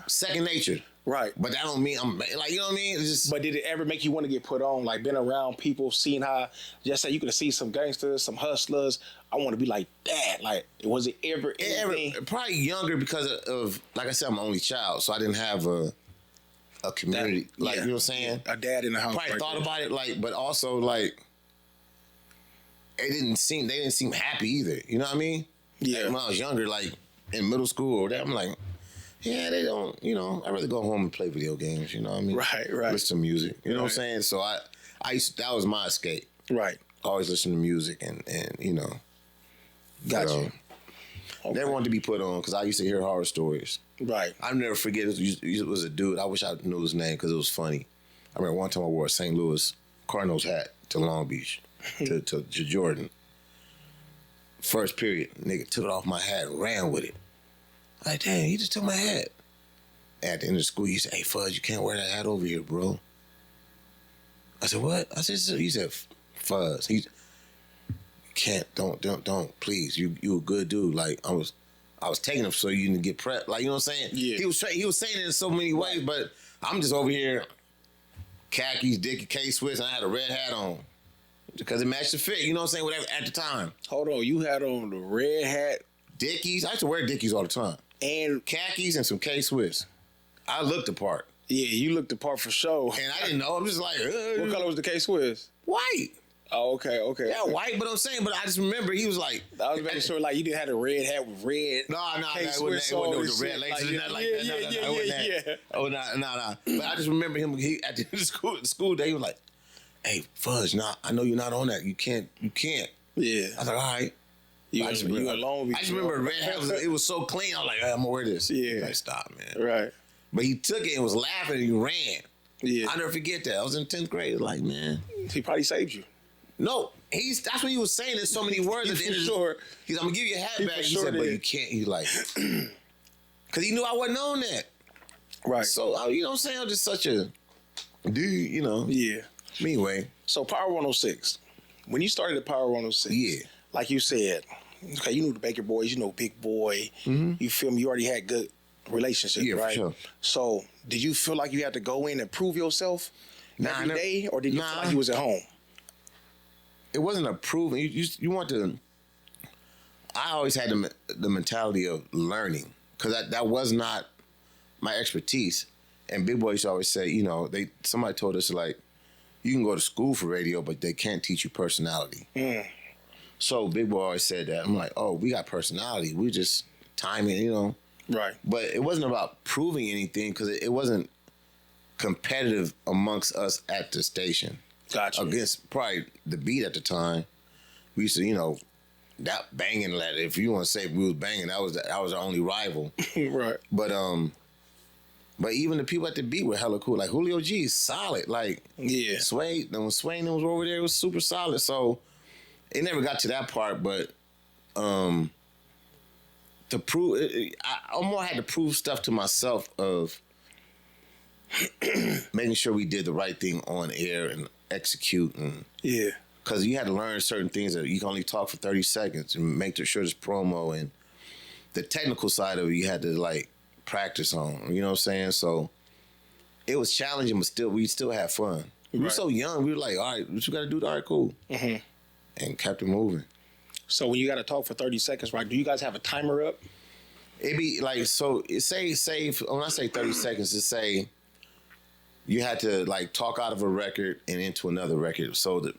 Second nature. Right. But that don't mean I'm like, you know what I mean? It's just, But did it ever make you want to get put on? Like been around people, seeing how, just say you could see some gangsters, some hustlers. I want to be like that. Like, was it ever anything? probably younger because of like I said, I'm an only child, so I didn't have a community. You know what I'm saying? A dad in the house. Probably right thought there. about it, like, but also like they didn't seem happy either. You know what I mean? Yeah. Like, when I was younger, like in middle school or that, I'm like, yeah, they don't. I'd rather go home and play video games. You know what I mean? Right. Listen to music. You know what I'm saying? So I that was my escape. Right. Always listen to music and Got so, you. Okay. Never wanted to be put on because I used to hear horror stories. Right. I'll never forget it was a dude. I wish I knew his name because it was funny. I remember one time I wore a St. Louis Cardinals hat to Long Beach, to Jordan. First period, nigga took it off my hat and ran with it. Like, damn, he just took my hat. At the end of the school, he said, hey, Fudge, you can't wear that hat over here, bro. I said, what? I said, he said, Fuzz. He can't, don't, please. You a good dude. Like, I was taking him so you didn't get prepped. Like, you know what I'm saying? Yeah. He was saying it in so many ways, but I'm just over here, khakis, Dickie, K-Swiss, and I had a red hat on. Because it matched the fit, you know what I'm saying? Whatever at the time. Hold on, you had on the red hat Dickies. I used to wear Dickies all the time. and Khakis and some K-Swiss. I looked the part. yeah, you looked the part for sure. And I didn't know. I'm just like, What color was the K-Swiss? white. Oh, okay. Yeah, white, but I'm saying, but I just remember he was like, I was making sure like you didn't have a red hat with red. no, K-Swiss it wasn't on with and the red shit. laces Like, and nothing like yeah, that. No, yeah, it wasn't that. yeah. Oh, no. But I just remember him, he at the school day, he was like, hey, Fudge, I know you're not on that. You can't. Yeah. I was like, all right. You I just alone. I just remember red hat, it was so clean. I was like, I'm going to wear this. Yeah. He's like, stop, man. Right. But he took it and was laughing and he ran. Yeah. I never forget that. I was in 10th grade. Like, man. He probably saved you. No, that's what he was saying in so many words at the end of sure. He's, I'm gonna give you a hat back. He sure said, but did. you can't. He's like, because he knew I wasn't on that. Right. So, you know what I'm saying? I'm just such a dude, you know. Yeah. Anyway, So Power 106. When you started at Power 106, Yeah. like you said, Okay, you knew the Baker Boys, you know Big Boy. You feel me? You already had good relationships, Yeah, for right? sure. So, did you feel like you had to go in and prove yourself every day, or did you feel like you was at home? It wasn't a proven. You want to. I always had the mentality of learning because that was not my expertise. And Big Boy used to always say, you know, somebody told us like, you can go to school for radio, but they can't teach you personality. So Big Boy always said that. I'm like, oh, we got personality. We just timing, you know. Right. But it wasn't about proving anything because it wasn't competitive amongst us at the station. Gotcha. Against probably the beat at the time. We used to, you know, that banging that. If you want to say we was banging, that was our only rival. Right. But even the people at the beat were hella cool. Like Julio G is solid. Like Yeah. Sway, when Sway was over there, it was super solid. So it never got to that part, but to prove, I almost had to prove stuff to myself of making sure we did the right thing on air and execute, and Yeah. because you had to learn certain things that you can only talk for 30 seconds and make sure this promo and the technical side of it you had to like practice on. You know what I'm saying? So it was challenging, but we still had fun. We were so young. We were like, all right, what you got to do? All right, cool. And kept it moving. So when you got to talk for 30 seconds, right? Do you guys have a timer up? It be like, so it say when I say 30 seconds, it say you had to like talk out of a record and into another record. So that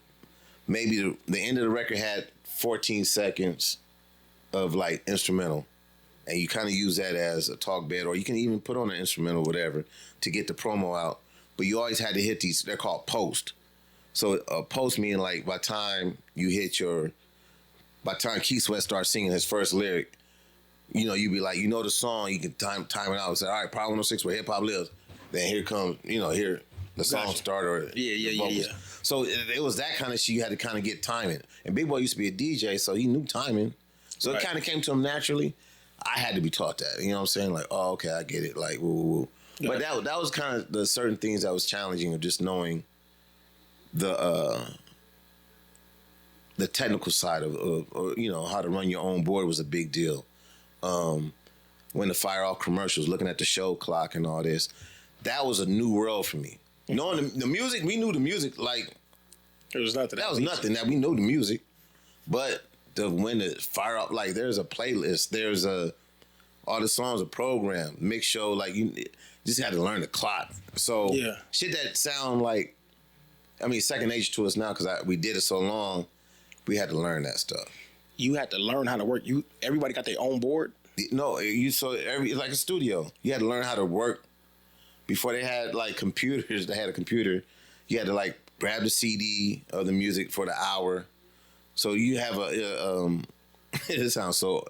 maybe the end of the record had 14 seconds of like instrumental, and you kind of use that as a talk bed, or you can even put on an instrumental, whatever, to get the promo out. But you always had to hit these. They're called post. So a post meaning like by time Keith Sweat starts singing his first lyric, you know, you be like, you know the song, you can time it out and say, all right, Power 106 where hip hop lives. Then here comes, you know, here the song start or Yeah. So it was that kind of shit you had to kind of get timing. And Big Boy used to be a DJ, so he knew timing. So it kind of came to him naturally. I had to be taught that. You know what I'm saying? Like, oh, okay, I get it. Like, woo, woo, woo. Yeah. But that was kind of the certain things that was challenging of just knowing the technical side of you know, how to run your own board was a big deal. When to fire off commercials, looking at the show clock and all this, that was a new world for me. Knowing the music, we knew the music like There was nothing. that was nothing. That we knew the music, but when to fire up, like there's a playlist, there's all the songs are programmed, mix show, like you just had to learn the clock. So shit that sound like, I mean, second nature to us now because we did it so long. We had to learn that stuff. You had to learn how to work. Everybody got their own board. No, it's like a studio. You had to learn how to work. Before they had like computers, they had a computer. You had to like grab the CD of the music for the hour. So you have it sounds so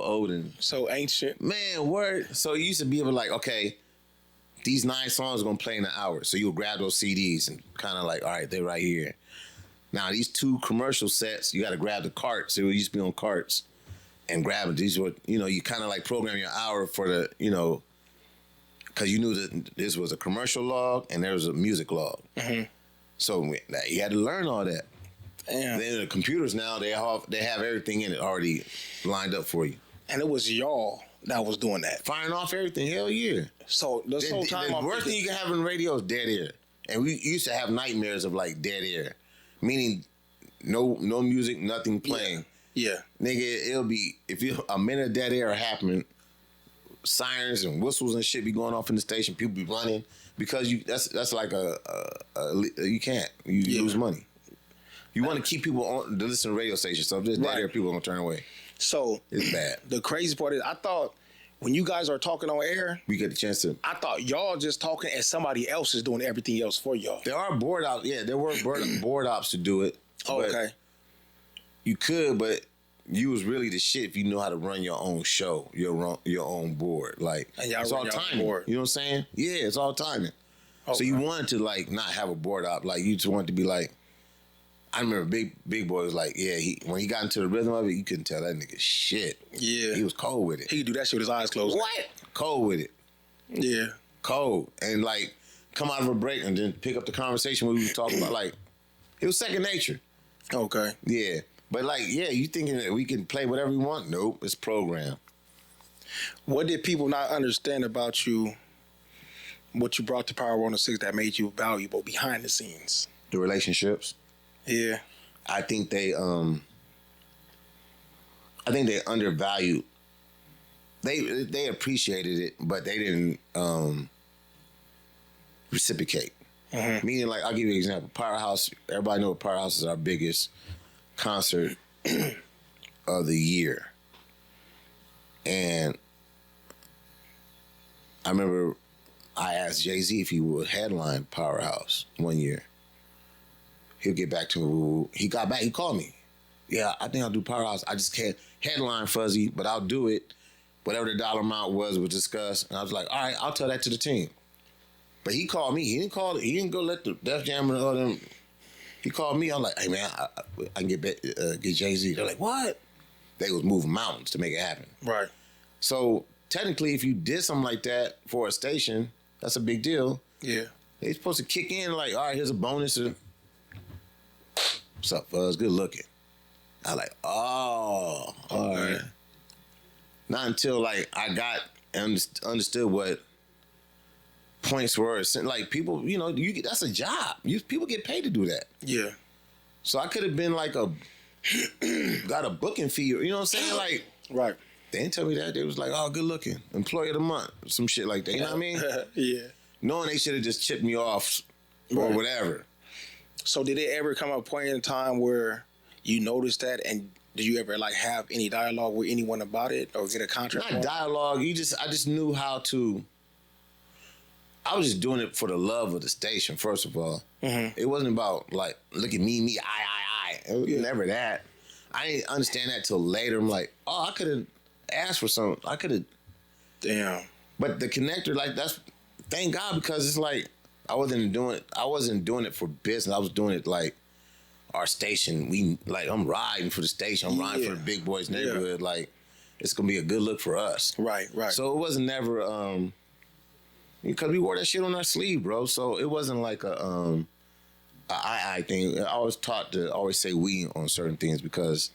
old and so ancient. Man, word. So you used to be able to like, okay, these 9 songs are gonna play in an hour. So you would grab those CDs and kind of like, all right, they're right here. Now these 2 commercial sets, you got to grab the carts. It used to be on carts and grab it. These were, you know, you kind of like program your hour for the, you know, because you knew that this was a commercial log and there was a music log. So you had to learn all that. Damn. Then the computers now, they have everything in it already lined up for you. And it was y'all that was doing that. Firing off everything, hell yeah. So this whole time, the worst thing you can have in radio is dead air. And we used to have nightmares of like dead air, meaning no music, nothing playing. Yeah. Nigga, it'll be, if a minute of dead air happening, sirens and whistles and shit be going off in the station, people be running because that's like you can't. You lose money. You want to keep people on to listen to radio stations, so if there's dead air, people are gonna turn away. So it's bad. The crazy part is, I thought when you guys are talking on air, we get the chance to. I thought y'all just talking and somebody else is doing everything else for y'all. There are board ops. Yeah, there were board ops to do it. Oh, okay. You could, but you was really the shit if you know how to run your own show, your own board. Like it's all timing. You know what I'm saying? Yeah, it's all timing. Okay. So you wanted to like not have a board op. Like you just wanted to be like. I remember Big Boy was like, yeah, when he got into the rhythm of it, you couldn't tell that nigga shit. Yeah. He was cold with it. He could do that shit with his eyes closed. What? Cold with it. Yeah. Cold. And like come out of a break and then pick up the conversation we were talking about. Like, it was second nature. Okay. Yeah. But like, yeah, you thinking that we can play whatever we want? Nope, it's programmed. What did people not understand about you? What you brought to Power 106 that made you valuable behind the scenes? The relationships. Yeah. I think they undervalued. They appreciated it, but they didn't reciprocate. Meaning, like, I'll give you an example. Powerhouse. Everybody know Powerhouse is our biggest concert of the year, and I remember I asked Jay-Z if he would headline Powerhouse one year. He'll get back to me. He got back. He called me. Yeah, I think I'll do Powerhouse. I just can't headline Fuzzy, but I'll do it. Whatever the dollar amount was discussed. And I was like, all right, I'll tell that to the team. But he called me. He didn't go let the Def Jam and all them. He called me. I'm like, hey, man, I can get Jay-Z. They're like, what? They was moving mountains to make it happen. Right. So technically, if you did something like that for a station, that's a big deal. Yeah. They supposed to kick in like, all right, here's a bonus. What's up, Fuzz? Good looking. I like, oh, all right. Not until like I got and understood what points were. Like people, that's a job. People get paid to do that. Yeah. So I could have been like got a booking fee. You know what I'm saying? Like, right. They didn't tell me that. They was like, oh, good looking. Employee of the month. Some shit like that. You know what I mean? Yeah. Knowing they should have just chipped me off or whatever. So did it ever come a point in time where you noticed that, and did you ever like have any dialogue with anyone about it or get a contract? Not dialogue. I just knew how to. I was just doing it for the love of the station, first of all. Mm-hmm. It wasn't about like, look at me, I. It was never that. I didn't understand that till later. I'm like, oh, I could have asked for something. I could have. Damn. But the connector, like, that's, thank God, because it's like, I wasn't doing it for business. I was doing it like our station. I'm riding for the station. I'm riding for the big boys neighborhood. Like, it's gonna be a good look for us. Right. So it wasn't never because we wore that shit on our sleeve, bro. So it wasn't like a I thing. I was taught to always say we on certain things because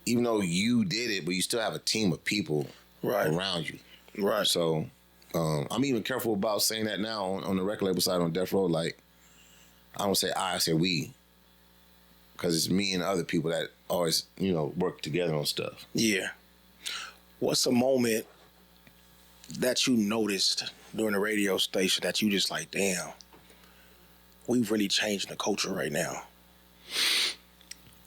even though you did it, but you still have a team of people around you. Right. So I'm even careful about saying that now on the record label side on Death Row. Like, I don't say I say we, because it's me and other people that always, work together on stuff. Yeah. What's a moment that you noticed during the radio station that you just like, damn, we've really changed the culture right now?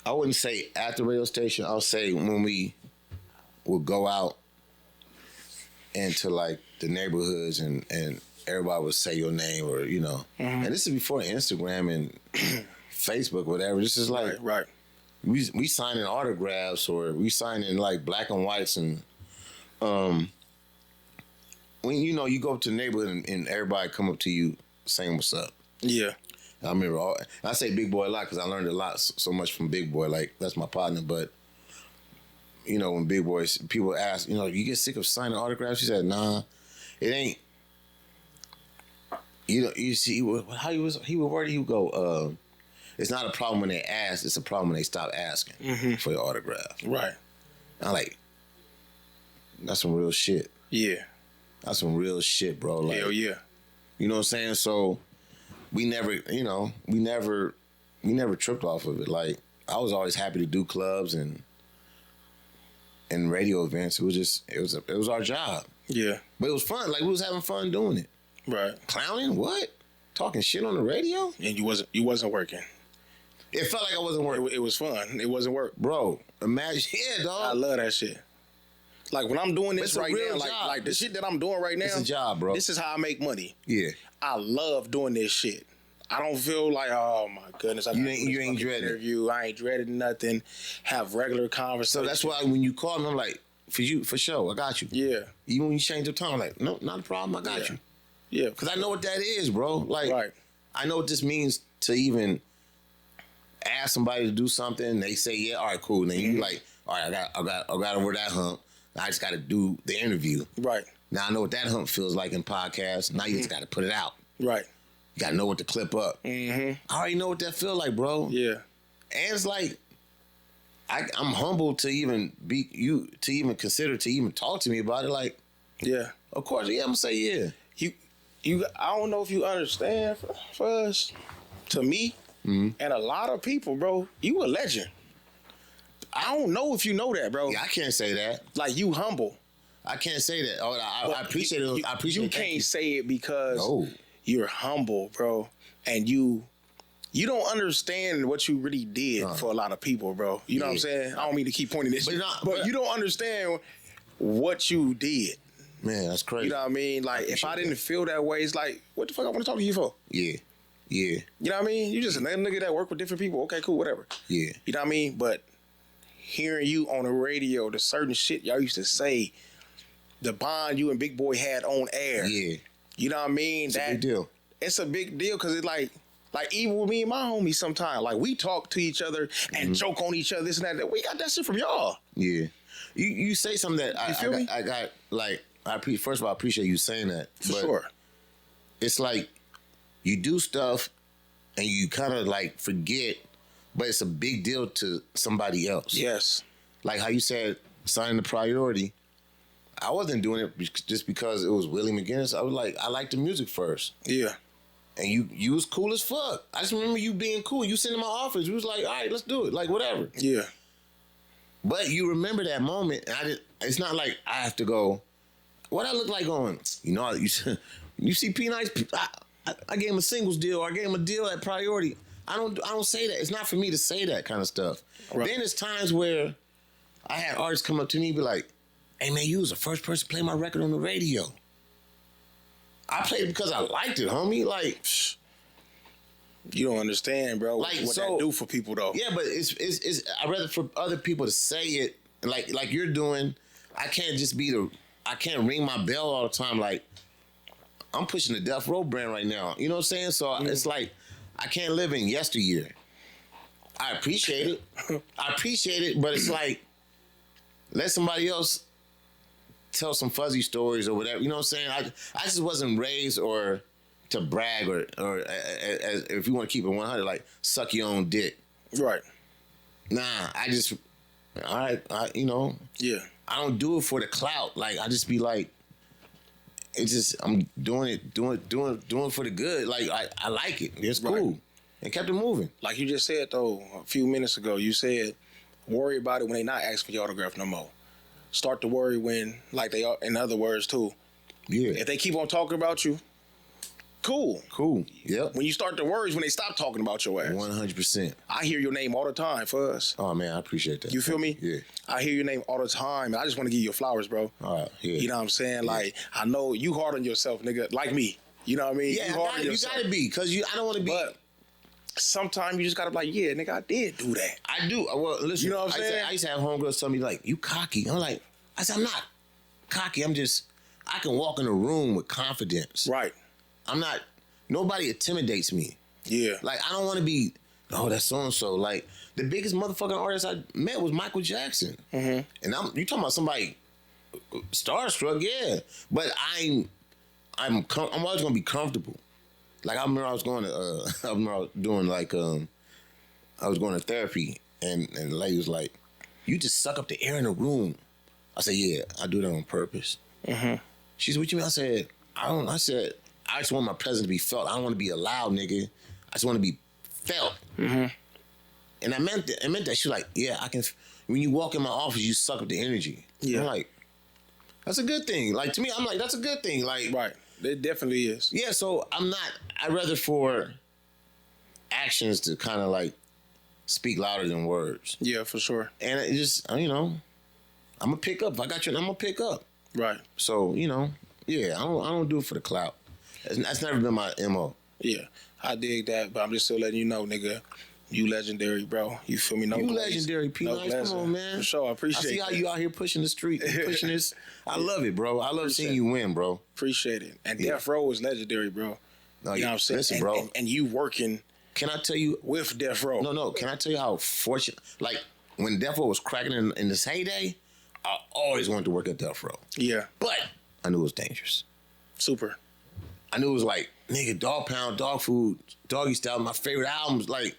I wouldn't say at the radio station. I'll say when we would go out into like the neighborhoods and everybody would say your name or, and this is before Instagram and Facebook, whatever. This is like, right. We signing autographs or we signing like black and whites and, when you go up to the neighborhood and everybody come up to you saying what's up. Yeah. I remember, I say Big Boy a lot because I learned a lot so much from Big Boy. Like, that's my partner. But, when Big Boys, people ask, you get sick of signing autographs? He said, nah, it ain't. You see, he would where do you go? It's not a problem when they ask. It's a problem when they stop asking for your autograph. Right. I'm like, that's some real shit. Yeah. That's some real shit, bro. Like, hell yeah. You know what I'm saying? So we never tripped off of it. Like, I was always happy to do clubs and radio events. It was our job. Yeah. But it was fun. Like, we was having fun doing it. Right. Clowning? What? Talking shit on the radio? And you wasn't working. It felt like I wasn't working. It was fun. It wasn't work. Bro, imagine, yeah, dog. I love that shit. Like, when I'm doing this right now, job. like the shit that I'm doing right now. It's a job, bro. This is how I make money. Yeah. I love doing this shit. I don't feel like, oh my goodness, you ain't dreading interview. I ain't dreading nothing. Have regular conversations. So that's why when you call me, I'm like, for sure, I got you. Yeah. Even when you change your tone, I'm like, no, not a problem, I got you. Yeah. Because I know what that is, bro. Like, I know what this means to even ask somebody to do something. They say, yeah, all right, cool. And then you like, all right, I got over that hump. I just got to do the interview. Right. Now I know what that hump feels like in podcasts. Now you just got to put it out. Right. You got to know what to clip up. I already know what that feel like, bro. Yeah. And it's like, I'm humbled to even be you to even consider to even talk to me about it. Like, Yeah. of course, yeah, I'm gonna say yeah. You. I don't know if you understand. For us, to me, and a lot of people, bro, you a legend. I don't know if you know that, bro. Yeah, I can't say that. Like you humble. I can't say that. Oh, I appreciate it. I appreciate You it. can't say it because No. you're humble, bro, and you don't understand what you really did for a lot of people, bro. You know what I'm Yeah. saying? I don't mean to keep pointing this, but you don't understand what you did. Man, that's crazy. You know what I mean? Like if I didn't feel that way, it's like, what the fuck I want to talk to you for? Yeah. Yeah. You know what I mean? You just a nigga that work with different people. Okay, cool, whatever. Yeah. You know what I mean? But hearing you on the radio, the certain shit y'all used to say, the bond you and Big Boy had on air. Yeah. You know what I mean? It's a big deal. It's a big deal because it's like even with me and my homies sometimes, like we talk to each other and joke on each other, this and that. We got that shit from y'all. Yeah. You say something that I got like first of all, I appreciate you saying that. For sure. It's like you do stuff and you kind of like forget, but it's a big deal to somebody else. Yes. Like how you said, signing the priority. I wasn't doing it just because it was Willie McGinnis. I was like, I liked the music first. Yeah. And you was cool as fuck. I just remember you being cool. You sitting in my office. You was like, all right, let's do it. Like, whatever. Yeah. But you remember that moment. And it's not like I have to go, what I look like on, you see P Nice, I gave him a singles deal or I gave him a deal at priority. I don't say that. It's not for me to say that kind of stuff. Right. Then there's times where I had artists come up to me and be like, hey man, you was the first person to play my record on the radio. I played it because I liked it, homie. Like, you don't understand, bro. Like, what so- that do for people though. yeah, but it's I'd rather for other people to say it like you're doing. I can't ring my bell all the time. Like, I'm pushing the Death Row brand right now. You know what I'm saying? So it's like I can't live in yesteryear. I appreciate it, but it's like let somebody else tell some fuzzy stories or whatever. You know what I'm saying? I just wasn't raised or to brag or as, if you want to keep it 100, like suck your own dick. Right. Nah, I just Yeah. I don't do it for the clout. Like I just be like, it's just I'm doing it for the good. Like I like it. It's cool. Right. And kept it moving. Like you just said though, a few minutes ago, you said worry about it when they not asking for your autograph no more. Start to worry when, like they are, in other words too. Yeah. If they keep on talking about you, cool. Cool. Yep. When you start to worry is when they stop talking about your ass. 100%. I hear your name all the time for us. Oh man, I appreciate that. You feel me? Yeah. I hear your name all the time, and I just want to give you your flowers, bro. All right. Yeah. You know what I'm saying? Like, I know you hard on yourself, nigga, like me. You know what I mean? Yeah, you hard on you yourself. gotta be, cause I don't want to be. But sometimes you just gotta be like, yeah, nigga, I did do that. I do. Well, listen. You know what I'm saying? I used to have homegirls tell me like, "You cocky." I'm like, I said, I'm not cocky. I can walk in a room with confidence. Right. I'm not. Nobody intimidates me. Yeah. Like I don't want to be. Oh, that's so and so. Like the biggest motherfucking artist I met was Michael Jackson. Mm-hmm. And you talking about somebody starstruck, yeah. But I'm always gonna be comfortable. Like I remember I was going to I remember I was doing like I was going to therapy and the lady was like, "You just suck up the air in the room." I said, "Yeah, I do that on purpose." Mm-hmm. She said, "What you mean?" I said, I said, "I just want my presence to be felt. I don't want to be allowed, nigga. I just want to be felt." Mm-hmm. And I meant that. She was like, "Yeah, I can." When you walk in my office, you suck up the energy. Yeah. I'm like, that's a good thing. Like to me, I'm like, that's a good thing. Like, Right. It definitely is. yeah. So I'd rather for actions to kind of like speak louder than words. Yeah, for sure. And it just, I'm gonna pick up. If I got you, I'm gonna pick up. Right. So yeah, I don't do it for the clout. That's never been my MO. Yeah. I dig that, but I'm just still letting you know, nigga. You legendary, bro. You feel me? No You glaze. legendary, P. No Nice. glaze. Come on, man. For sure. I appreciate I see how that. you out here pushing the street, pushing this. I love it, bro. I love seeing you win, bro. Appreciate it. And Yeah. Death Row is legendary, bro. No, You know what I'm saying? Listen, and, bro. And you working Can I tell you? with Death Row. No. Can I tell you how fortunate? Like when Death Row was cracking in this heyday, I always wanted to work at Death Row, Yeah. but I knew it was dangerous. Super. I knew it was like, nigga, Dog Pound, Dog Food, Doggy Style, my favorite albums. Like,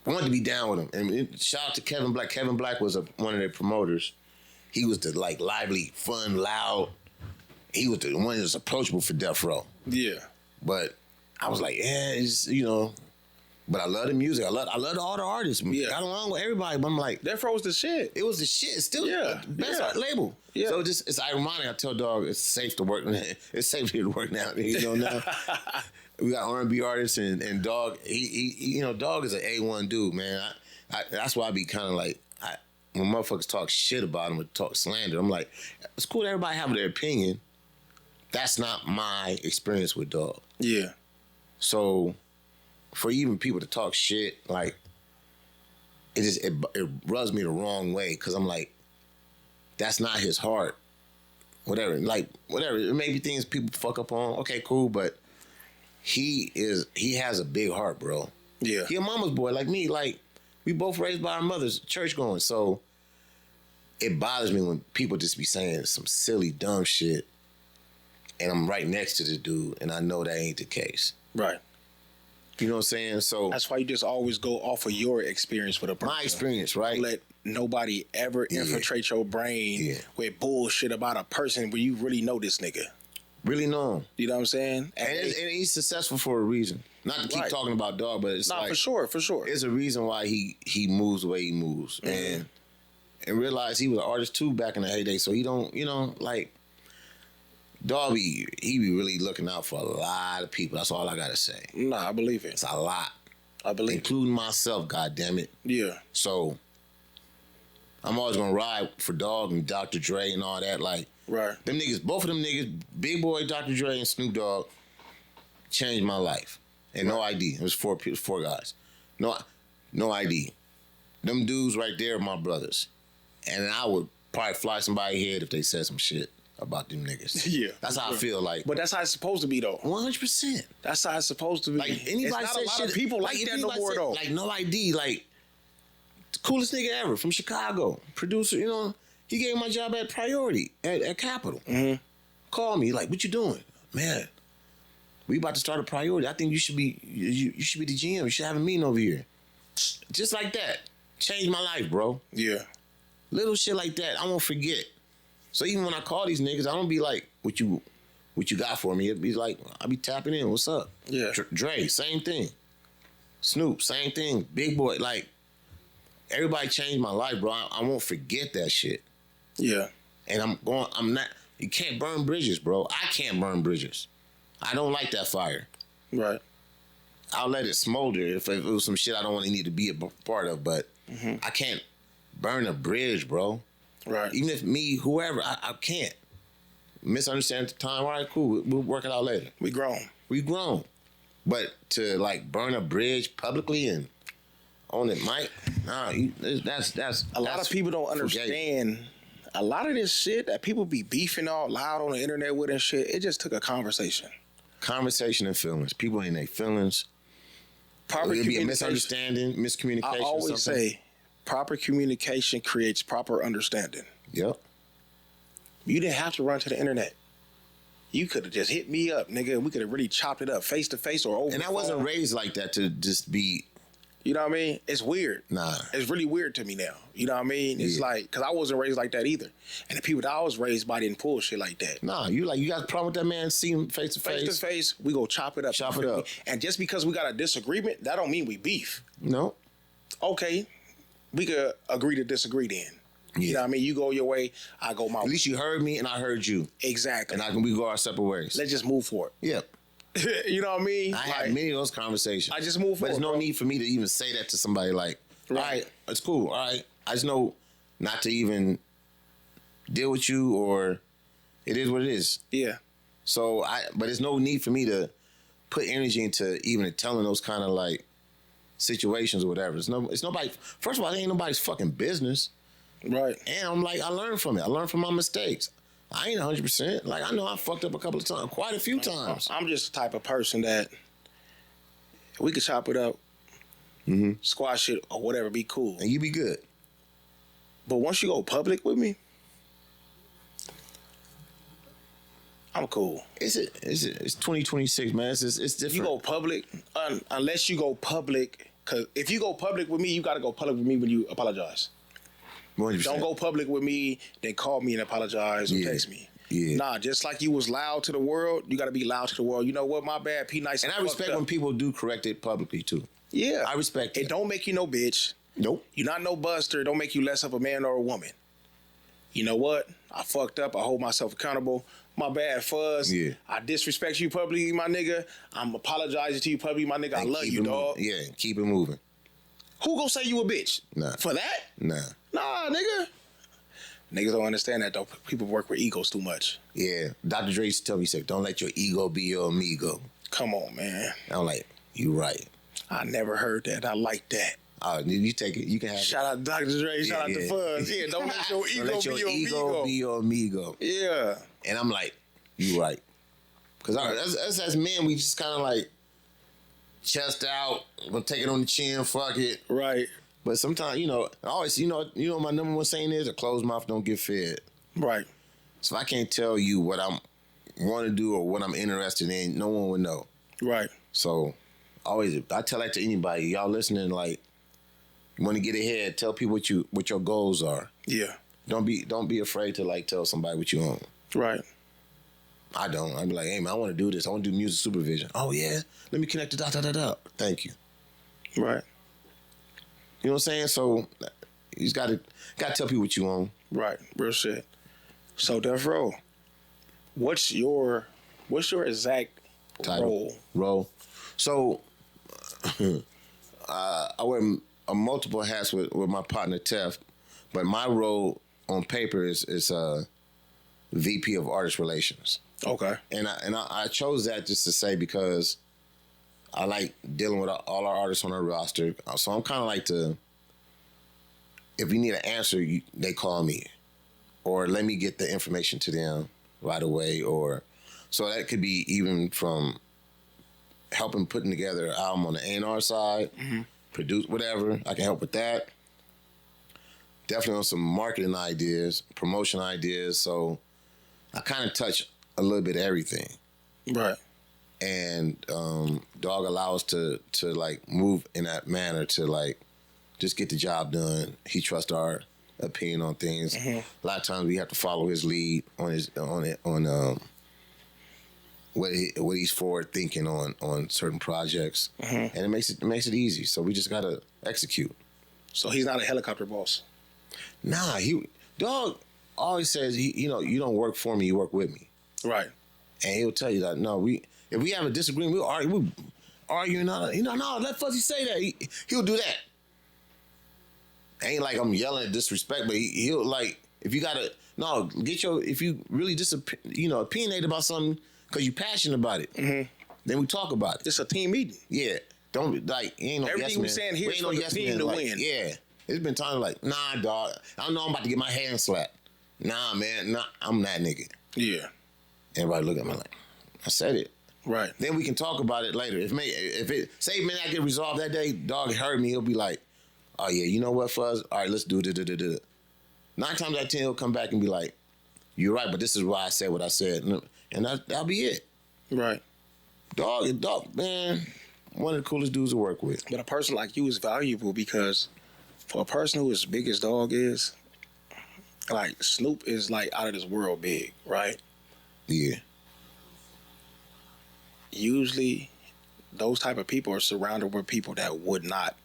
wanted to be down with him. And shout out to Kevin Black. Kevin Black was one of their promoters. He was the like lively, fun, loud. He was the one that was approachable for Death Row. Yeah. But I was like, yeah, it's, you know. But I love the music. I love all the artists. Yeah. Got along with everybody. But I'm like, Death Row was the shit. it was the shit. It's still Yeah. the best Yeah. label. Yeah. So it's ironic. I tell Dog it's safe to work. It's safe here to work now. You know now. We got R&B artists and Dog. He you know, Dog is an A1 dude, man. That's why I be kind of like, when motherfuckers talk shit about him or talk slander, I'm like, it's cool that everybody have their opinion. That's not my experience with Dog. Yeah. So for even people to talk shit, like, it rubs me the wrong way because I'm like, that's not his heart. Whatever. It may be things people fuck up on. Okay, cool, but he has a big heart, bro. Yeah. He a mama's boy like me. Like, we both raised by our mothers, church going. So it bothers me when people just be saying some silly, dumb shit and I'm right next to the dude and I know that ain't the case. Right. You know what I'm saying? So That's why you just always go off of your experience with a person. my experience, right? Let nobody ever infiltrate your brain with bullshit about a person where you really know this nigga. Really know him. You know what I'm saying? And he's successful for a reason. Not to keep Right. talking about Dog, but it's like, for sure. there's a reason why he moves the way he moves. And realize he was an artist too back in the heyday. So he don't, you know, like, Dog, he be really looking out for a lot of people. That's all I gotta say. Nah, I believe it. It's a lot. I believe it. Including myself, goddammit. Yeah. So I'm always gonna ride for Dog and Dr. Dre and all that. Like, Right. them niggas, both of them niggas, Big Boy, Dr. Dre, and Snoop Dogg, changed my life. And no ID. It was four guys. No ID. Them dudes right there are my brothers. And I would probably fly somebody's head if they said some shit about them niggas. Yeah. That's how I feel like. But that's how it's supposed to be, though. 100%. That's how it's supposed to be. Like, anybody it's not say a lot shit, of people like if that no anybody more, say, though. Like, no ID, like, the coolest nigga ever from Chicago. Producer, you know, he gave my job at Priority at Capitol. Mm-hmm. Called me, like, what you doing? Man, we about to start a Priority. I think you should be you should be the GM. You should have a meeting over here. Just like that. Changed my life, bro. Yeah. Little shit like that, I won't forget. So even when I call these niggas, I don't be like, what you got for me? It'd be like, I be tapping in, what's up? Yeah. Dre, same thing. Snoop, same thing. Big Boy, like, everybody changed my life, bro. I won't forget that shit. Yeah. And you can't burn bridges, bro. I can't burn bridges. I don't like that fire. Right. I'll let it smolder if it was some shit I don't want to need to be a part of, but I can't burn a bridge, bro. Right. Even if me, whoever, I can't. Misunderstand at the time, all right, cool, we'll work it out later. We grown. We grown. But to, like, burn a bridge publicly and on it, Mike, nah, that's A lot of people don't forgave. understand. A lot of this shit that people be beefing all loud on the internet with and shit, it just took a conversation. Conversation and feelings. People in their feelings. Proper It'll be a communication. misunderstanding, miscommunication. I always say, proper communication creates proper understanding. Yep. You didn't have to run to the internet. You could have just hit me up, nigga, and we could have really chopped it up face to face or over. And I the wasn't phone. raised like that to just be, You know what I mean? It's weird. nah. It's really weird to me now. You know what I mean? It's Yeah. like, because I wasn't raised like that either. And the people that I was raised by didn't pull shit like that. Nah, you got a problem with that man, see him face to Face face. to face, we go chop it up. Chop it up. And just because we got a disagreement, that don't mean we beef. No. Okay, we could agree to disagree then. You know what I mean? You go your way, I go my At way. least you heard me and I heard you. Exactly. And we go our separate ways. Let's just move forward. Yep. You know what I mean? I had many of those conversations. I just move But there's forward, no bro. need for me to even say that to somebody like, all right, it's cool. All right. I just know not to even deal with you, or it is what it is. Yeah. So but there's no need for me to put energy into even telling those kind of like situations or whatever. It's nobody. First of all, it ain't nobody's fucking business. Right. And I'm like, I learned from it. I learned from my mistakes. I ain't 100%. Like, I know I fucked up a couple of times, quite a few times. I'm just the type of person that we could chop it up, squash it, or whatever, be cool. And you be good. But once you go public with me, I'm cool. It's 2026, man. It's different. You go public, unless you go public Because if you go public with me, you got to go public with me when you apologize. 100%. Don't go public with me, then call me and apologize or text me. Yeah. Nah, just like you was loud to the world, you got to be loud to the world. You know what? My bad. P Nice. And I respect when people do correct it publicly too. Yeah. I respect it. It Don't make you no bitch. Nope. You're not no buster. Don't make you less of a man or a woman. You know what? I fucked up. I hold myself accountable. My bad, Fuzz. Yeah. I disrespect you publicly, my nigga. I'm apologizing to you publicly, my nigga. I love you, dog. Yeah, keep it moving. Who gonna say you a bitch? Nah. For that? Nah. Nah, nigga. Niggas don't understand that, though. People work with egos too much. Yeah. Dr. Dre used to tell me, he said, don't let your ego be your amigo. Come on, man. I'm like, you right. I never heard that. I like that. You take it. You can have Shout out to Dr. Dre. Shout out to Fuzz. Yeah, don't let your ego be your amigo. Yeah. And I'm like, you right. Because us as men, we just kind of like chest out, gonna take it on the chin, fuck it. Right. But sometimes, I always, my number one saying is a closed mouth don't get fed. Right. So if I can't tell you what I'm want to do or what I'm interested in, no one would know. Right. So I tell that to anybody. Y'all listening, like, you want to get ahead, tell people what your goals are. Yeah. Don't be afraid to like tell somebody what you want. Right. I don't. I'd be like, hey man, I want to do this. I want to do music supervision. Oh yeah, let me connect the . Thank you. Right. You know what I'm saying? So you just gotta tell people what you want. Right. Real shit. So Death Row, what's your exact role? So I wear multiple hats with my partner Tef, but my role on paper is VP of Artist Relations. Okay. And I chose that just to say because I like dealing with all our artists on our roster. So I'm kind of like if you need an answer, they call me, or let me get the information to them right away. Or so that could be even from helping putting together an album on the A&R side, produce whatever. I can help with that. Definitely on some marketing ideas, promotion ideas. So I kind of touch a little bit of everything. Right. And Dog allows to like move in that manner to like just get the job done. He trusts our opinion on things. A lot of times we have to follow his lead on what he's forward thinking on certain projects, and it makes it easy. So we just gotta execute. So he's not a helicopter boss. Nah, Dog always says you don't work for me, you work with me. Right. And he'll tell you that if we have a disagreement, we'll argue. No, let Fuzzy say that. He'll do that. Ain't like I'm yelling at disrespect, but he'll like if you really opinionated about something because you're passionate about it, then we talk about it. It's a team meeting. Yeah. Don't like ain't no everything we're saying here is for the team to win. Yeah. It's been times like, nah, dog. I know I'm about to get my hand slapped. Nah, man. Nah, I'm that nigga. Yeah. Everybody look at me like, I said it. Right. Then we can talk about it later. If it say may not get resolved that day, Dog heard me, he'll be like, oh yeah, you know what, Fuzz? All right, let's do it. 9 times out of 10, he'll come back and be like, you're right, but this is why I said what I said. And that'll be it. Right. Dog, man, one of the coolest dudes to work with. But a person like you is valuable because for a person who is as big as Dog is, like Snoop is like out of this world big, right? Yeah. Usually, those type of people are surrounded with people that would not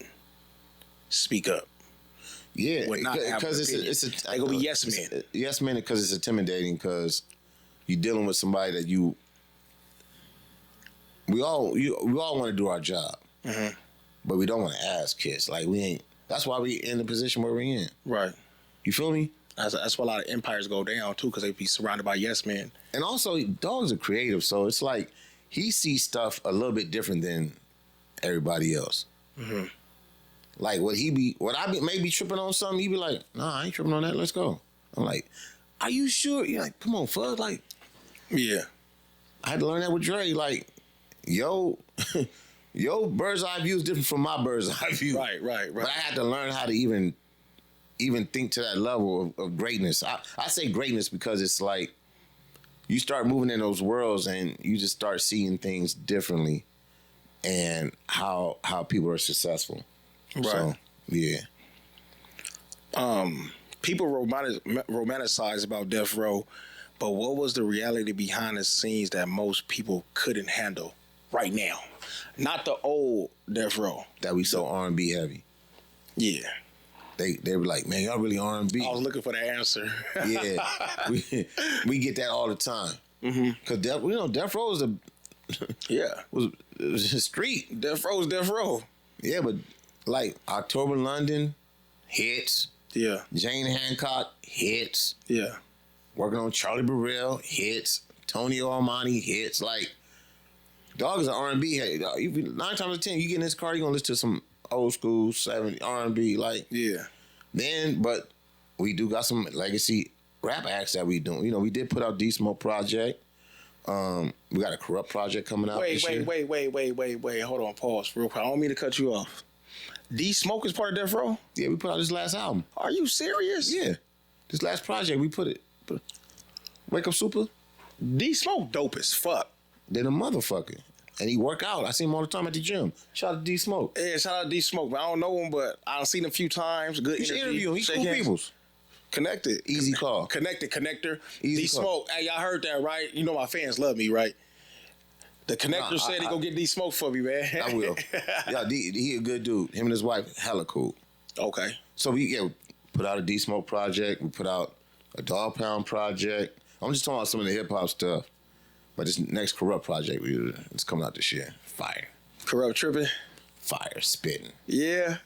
speak up. Yeah, because they gonna be yes men. Yes men because it's intimidating because you're dealing with somebody that we all want to do our job, but we don't want to ask kids. Like we ain't. That's why we in the position where we're in. Right. You feel me? That's why a lot of empires go down too, because they be surrounded by yes men. And also, Dog's are creative, so it's like he sees stuff a little bit different than everybody else. Like what I may be tripping on something, he be like, nah, I ain't tripping on that. Let's go. I'm like, are you sure? You're like, come on, Fuzz. Like, yeah. I had to learn that with Dre. Like, yo bird's eye view is different from my bird's eye view. Right. But I had to learn how to even think to that level of greatness. I say greatness because it's like you start moving in those worlds and you just start seeing things differently and how people are successful. Right. So yeah. People romanticize about Death Row, but what was the reality behind the scenes that most people couldn't handle right now? Not the old Death Row. That we so R&B heavy. Yeah. They were like, man, y'all really R&B. I was looking for the answer. Yeah, we get that all the time. Cause Death Row is Yeah. was a street. Death Row's Death Row. Yeah, but like October London hits, Yeah. Jane Hancock hits, Yeah. working on Charlie Burrell hits, Tony Armani hits. Like, dog is an R&B head. 9 times out of 10, you get in this car, you gonna listen to some old school 70 R&B. Like, Yeah. but we do got some legacy rap acts that we do. You know, we did put out D Smoke Project. We got a Corrupt project coming out this year. Wait. Hold on, pause real quick. I don't mean to cut you off. D Smoke is part of Death Row? Yeah, we put out this last album. Are you serious? Yeah, this last project we put Wake Up Super. D Smoke dope as fuck. Then a motherfucker, and he work out. I see him all the time at the gym. Shout out to D Smoke. Yeah, shout out to D Smoke. Man, I don't know him, but I've seen him a few times. Good You should energy. interview him. He's Shake cool hands. peoples. Connected. Easy call. Connector. Easy D Smoke. Hey, y'all heard that, right? You know my fans love me, right? The connector said he gonna get D Smoke for me, man. I will. Yeah, he a good dude. Him and his wife, hella cool. Okay. So we put out a D Smoke project. We put out a Dog Pound project. I'm just talking about some of the hip hop stuff. But this next Corrupt project, it's coming out this year. Fire. Corrupt tripping. Fire spitting. Yeah.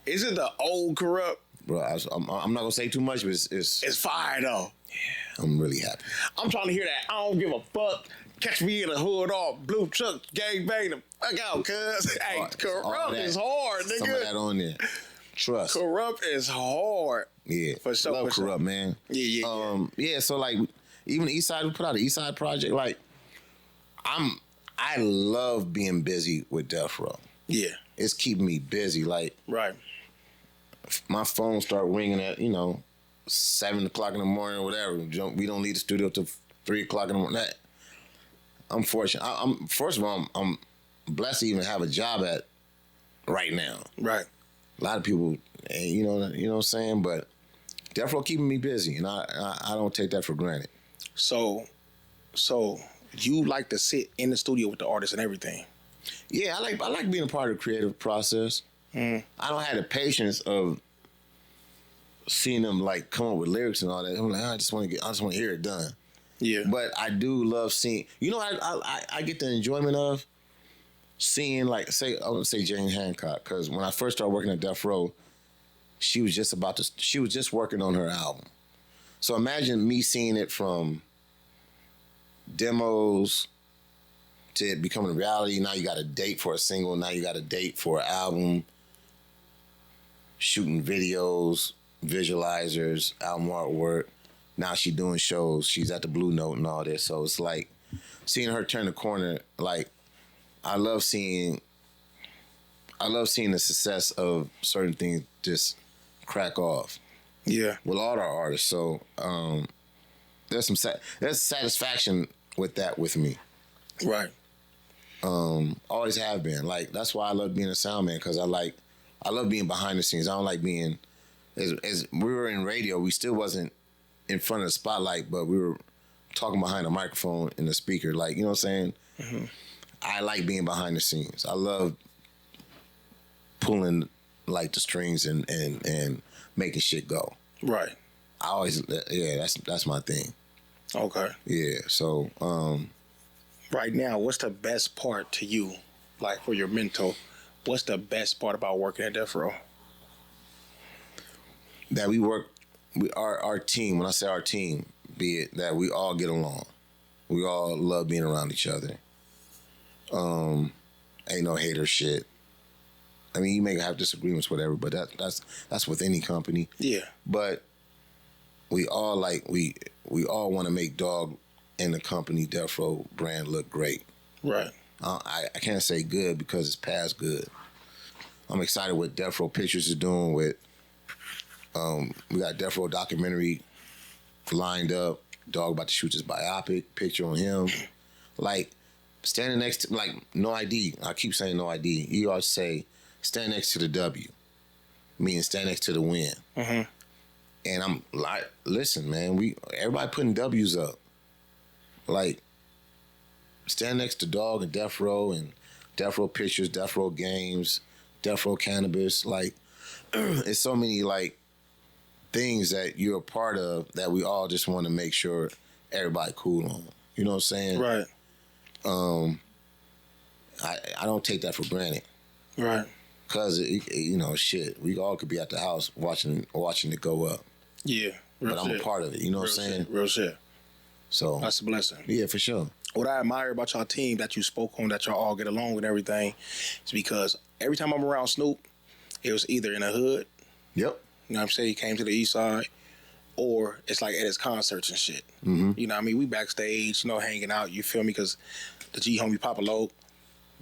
Is it the old Corrupt? Bro, I'm not gonna say too much, but It's fire though. I'm really happy. I'm trying to hear that. I don't give a fuck. Catch me in the hood off, blue truck, gang bang the fuck out, cuz. Hey, All Corrupt that. is hard, nigga. Some of that on there. Trust. Corrupt is hard. Yeah. For sure. Love for sure. Corrupt, man. Yeah. Yeah, so like even the East Side, we put out the East Side project. Like, I love being busy with Death Row. Yeah. It's keeping me busy. Like, Right. my phone start ringing at 7 o'clock in the morning or whatever. We don't leave the studio till 3 o'clock in the morning. I'm fortunate. I'm first of all, I'm blessed to even have a job at right now. Right. A lot of people, you know what I'm saying, but Death Row keeping me busy, and I don't take that for granted. So you like to sit in the studio with the artists and everything. Yeah, I like being a part of the creative process. I don't have the patience of seeing them like come up with lyrics and all that. I'm like, I just want to hear it done. Yeah. But I do love seeing. I get the enjoyment of seeing, like, I would say Jane Hancock, because when I first started working at Death Row, she was just working on her album. So imagine me seeing it from demos to it becoming a reality. Now you got a date for a single. Now you got a date for an album. Shooting videos, visualizers, album artwork. Now she doing shows. She's at the Blue Note and all this. So it's like seeing her turn the corner. Like, I love seeing the success of certain things just crack off. Yeah. With all our artists. So there's satisfaction with that with me. Right. Always have been. Like, that's why I love being a sound man, because I love being behind the scenes. I don't like being, as we were in radio, we still wasn't in front of the spotlight, but we were talking behind a microphone and the speaker. Like, you know what I'm saying? Mm-hmm. I like being behind the scenes. I love pulling like the strings and making shit go. Right. I always, that's my thing. Okay. Yeah. So, Right now, what's the best part to you, like for your mental? What's the best part about working at Death Row? that our team, when I say our team, be it that we all get along. We all love being around each other. Ain't no hater shit. I mean, you may have disagreements, whatever, but that's with any company. Yeah. But we all we all want to make Dog and the company Death Row brand look great. Right. I can't say good because it's past good. I'm excited what Death Row Pictures is doing with. We got Death Row documentary lined up. Dog about to shoot this biopic picture on him. Like, standing next to, like, No ID. I keep saying No ID. You always say stand next to the W, meaning stand next to the win. Mm-hmm. And I'm like, listen, man, everybody putting W's up. Like, stand next to Dog and Death Row and Death Row Pictures, Death Row Games, Death Row Cannabis. Like, it's so many, like, things that you're a part of that we all just want to make sure everybody cool on. You know what I'm saying? Right. I don't take that for granted. Right. Cause you know, shit, we all could be at the house watching it go up. Yeah. But I'm a part of it. You know what I'm saying? Real shit. So That's a blessing. yeah, for sure. What I admire about y'all team that you spoke on, that y'all all get along with everything, is because every time I'm around Snoop, it was either in the hood, Yep. you know what I'm saying, he came to the east side, or it's like at his concerts and shit. Mm-hmm. You know what I mean? We backstage, you know, hanging out, you feel me? Because the G homie Papa Loc,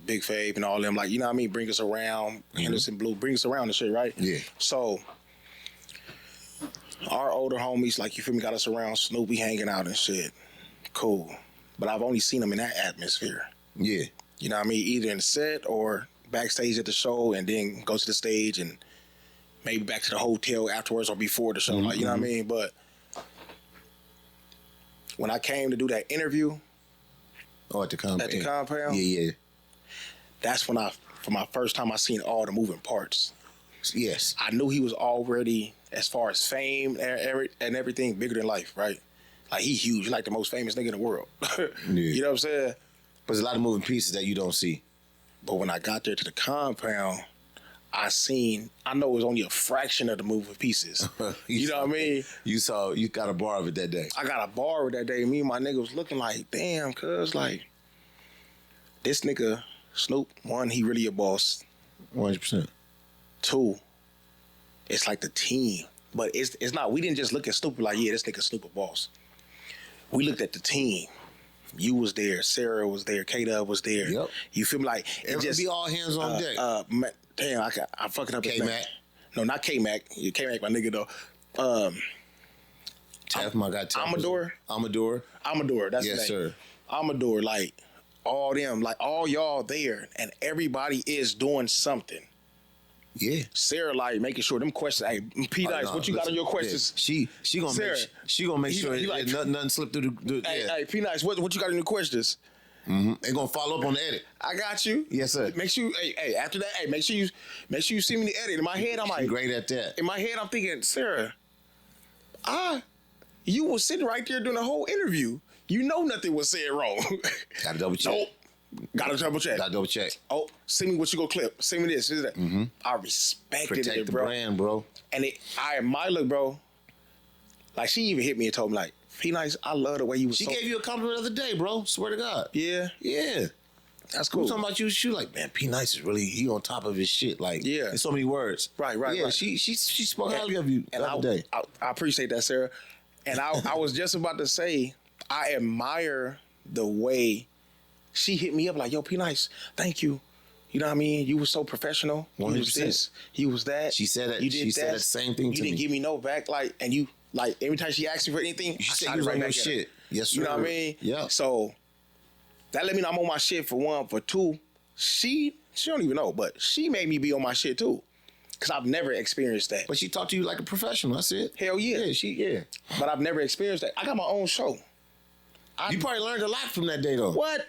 Big Fabe and all them, like, you know what I mean? Bring us around, Henderson Blue, bring us around and shit, right? Yeah. So, our older homies, like, you feel me, got us around Snoopy hanging out and shit. Cool. But I've only seen them in that atmosphere. Yeah. You know what I mean? Either in the set or backstage at the show and then go to the stage and maybe back to the hotel afterwards or before the show. Like, you know what I mean? But when I came to do that interview Oh, at the compound. at the compound, Yeah. that's when for my first time, I seen all the moving parts. Yes. I knew he was already, as far as fame and everything, bigger than life, right? Like, he huge. He like the most famous nigga in the world. You know what I'm saying? But there's a lot of moving pieces that you don't see. But when I got there to the compound, I know it was only a fraction of the moving pieces. You know what I mean? You got a bar of it that day. I got a bar that day. Me and my nigga was looking like, damn, cuz, like, this nigga, Snoop, one, he really a boss. 100%. Two, it's like the team. But it's not, we didn't just look at Snoop like, yeah, this nigga Snoop a boss. We looked at the team. You was there, Sarah was there, K-Dub was there. Yep. You feel me? Like, It just be all hands on deck. Damn, I fucking up his name. K-Mac. No, not K-Mac. K-Mac, my nigga, though. Tef, my guy. Tef. Amador, that's Yes, his name. sir. Amador, like, all them, like, all y'all there, and everybody is doing something. Yeah. Sarah, like, making sure them questions, hey, P. Dice, Nah, what you got listen, on your questions? Yeah. She gonna Sarah, make sure he like- nothing slip through the Hey, P. Dice, what you got on your questions? They gonna follow up on the edit. I got you. Yes, sir. Make sure, hey, after that, hey, make sure you see me in the edit. In my head, I'm She like, great at that. in my head, I'm thinking, Sarah, you was sitting right there doing the whole interview. You know nothing was said wrong. Gotta double check. Nope. Gotta double check. Gotta double check. Oh, send me what you go clip. Send me this. Send me that. I respected Protect it, the bro. brand, bro. And I admire, look, bro. Like, she even hit me and told me, like, P. Nice, I love the way you was She so... gave you a compliment the other day, bro. Swear to God. Yeah, Yeah. that's We cool. talking about you. She like, man, P Nice is really he on top of his shit. Like, Yeah. in so many words. Right. Yeah, she spoke highly of you And the other day. I appreciate that, Sarah. And I was just about to say, I admire the way she hit me up like, yo, P. Nice, thank you. You know what I mean? You were so professional. You was 100%. this, you was that. She said that. You did She said that. that same thing You to didn't me. give me no back, like, and you, like, every time she asked me for anything, She I said shot you was it right on your back at her. shit. Yes, sir. You know what I mean? Yeah. So that let me know I'm on my shit for one. For two, she don't even know, but she made me be on my shit too. Cause I've never experienced that. But she talked to you like a professional. That's it. Hell yeah. Yeah. But I've never experienced that. I got my own show. You probably learned a lot from that day, though. What?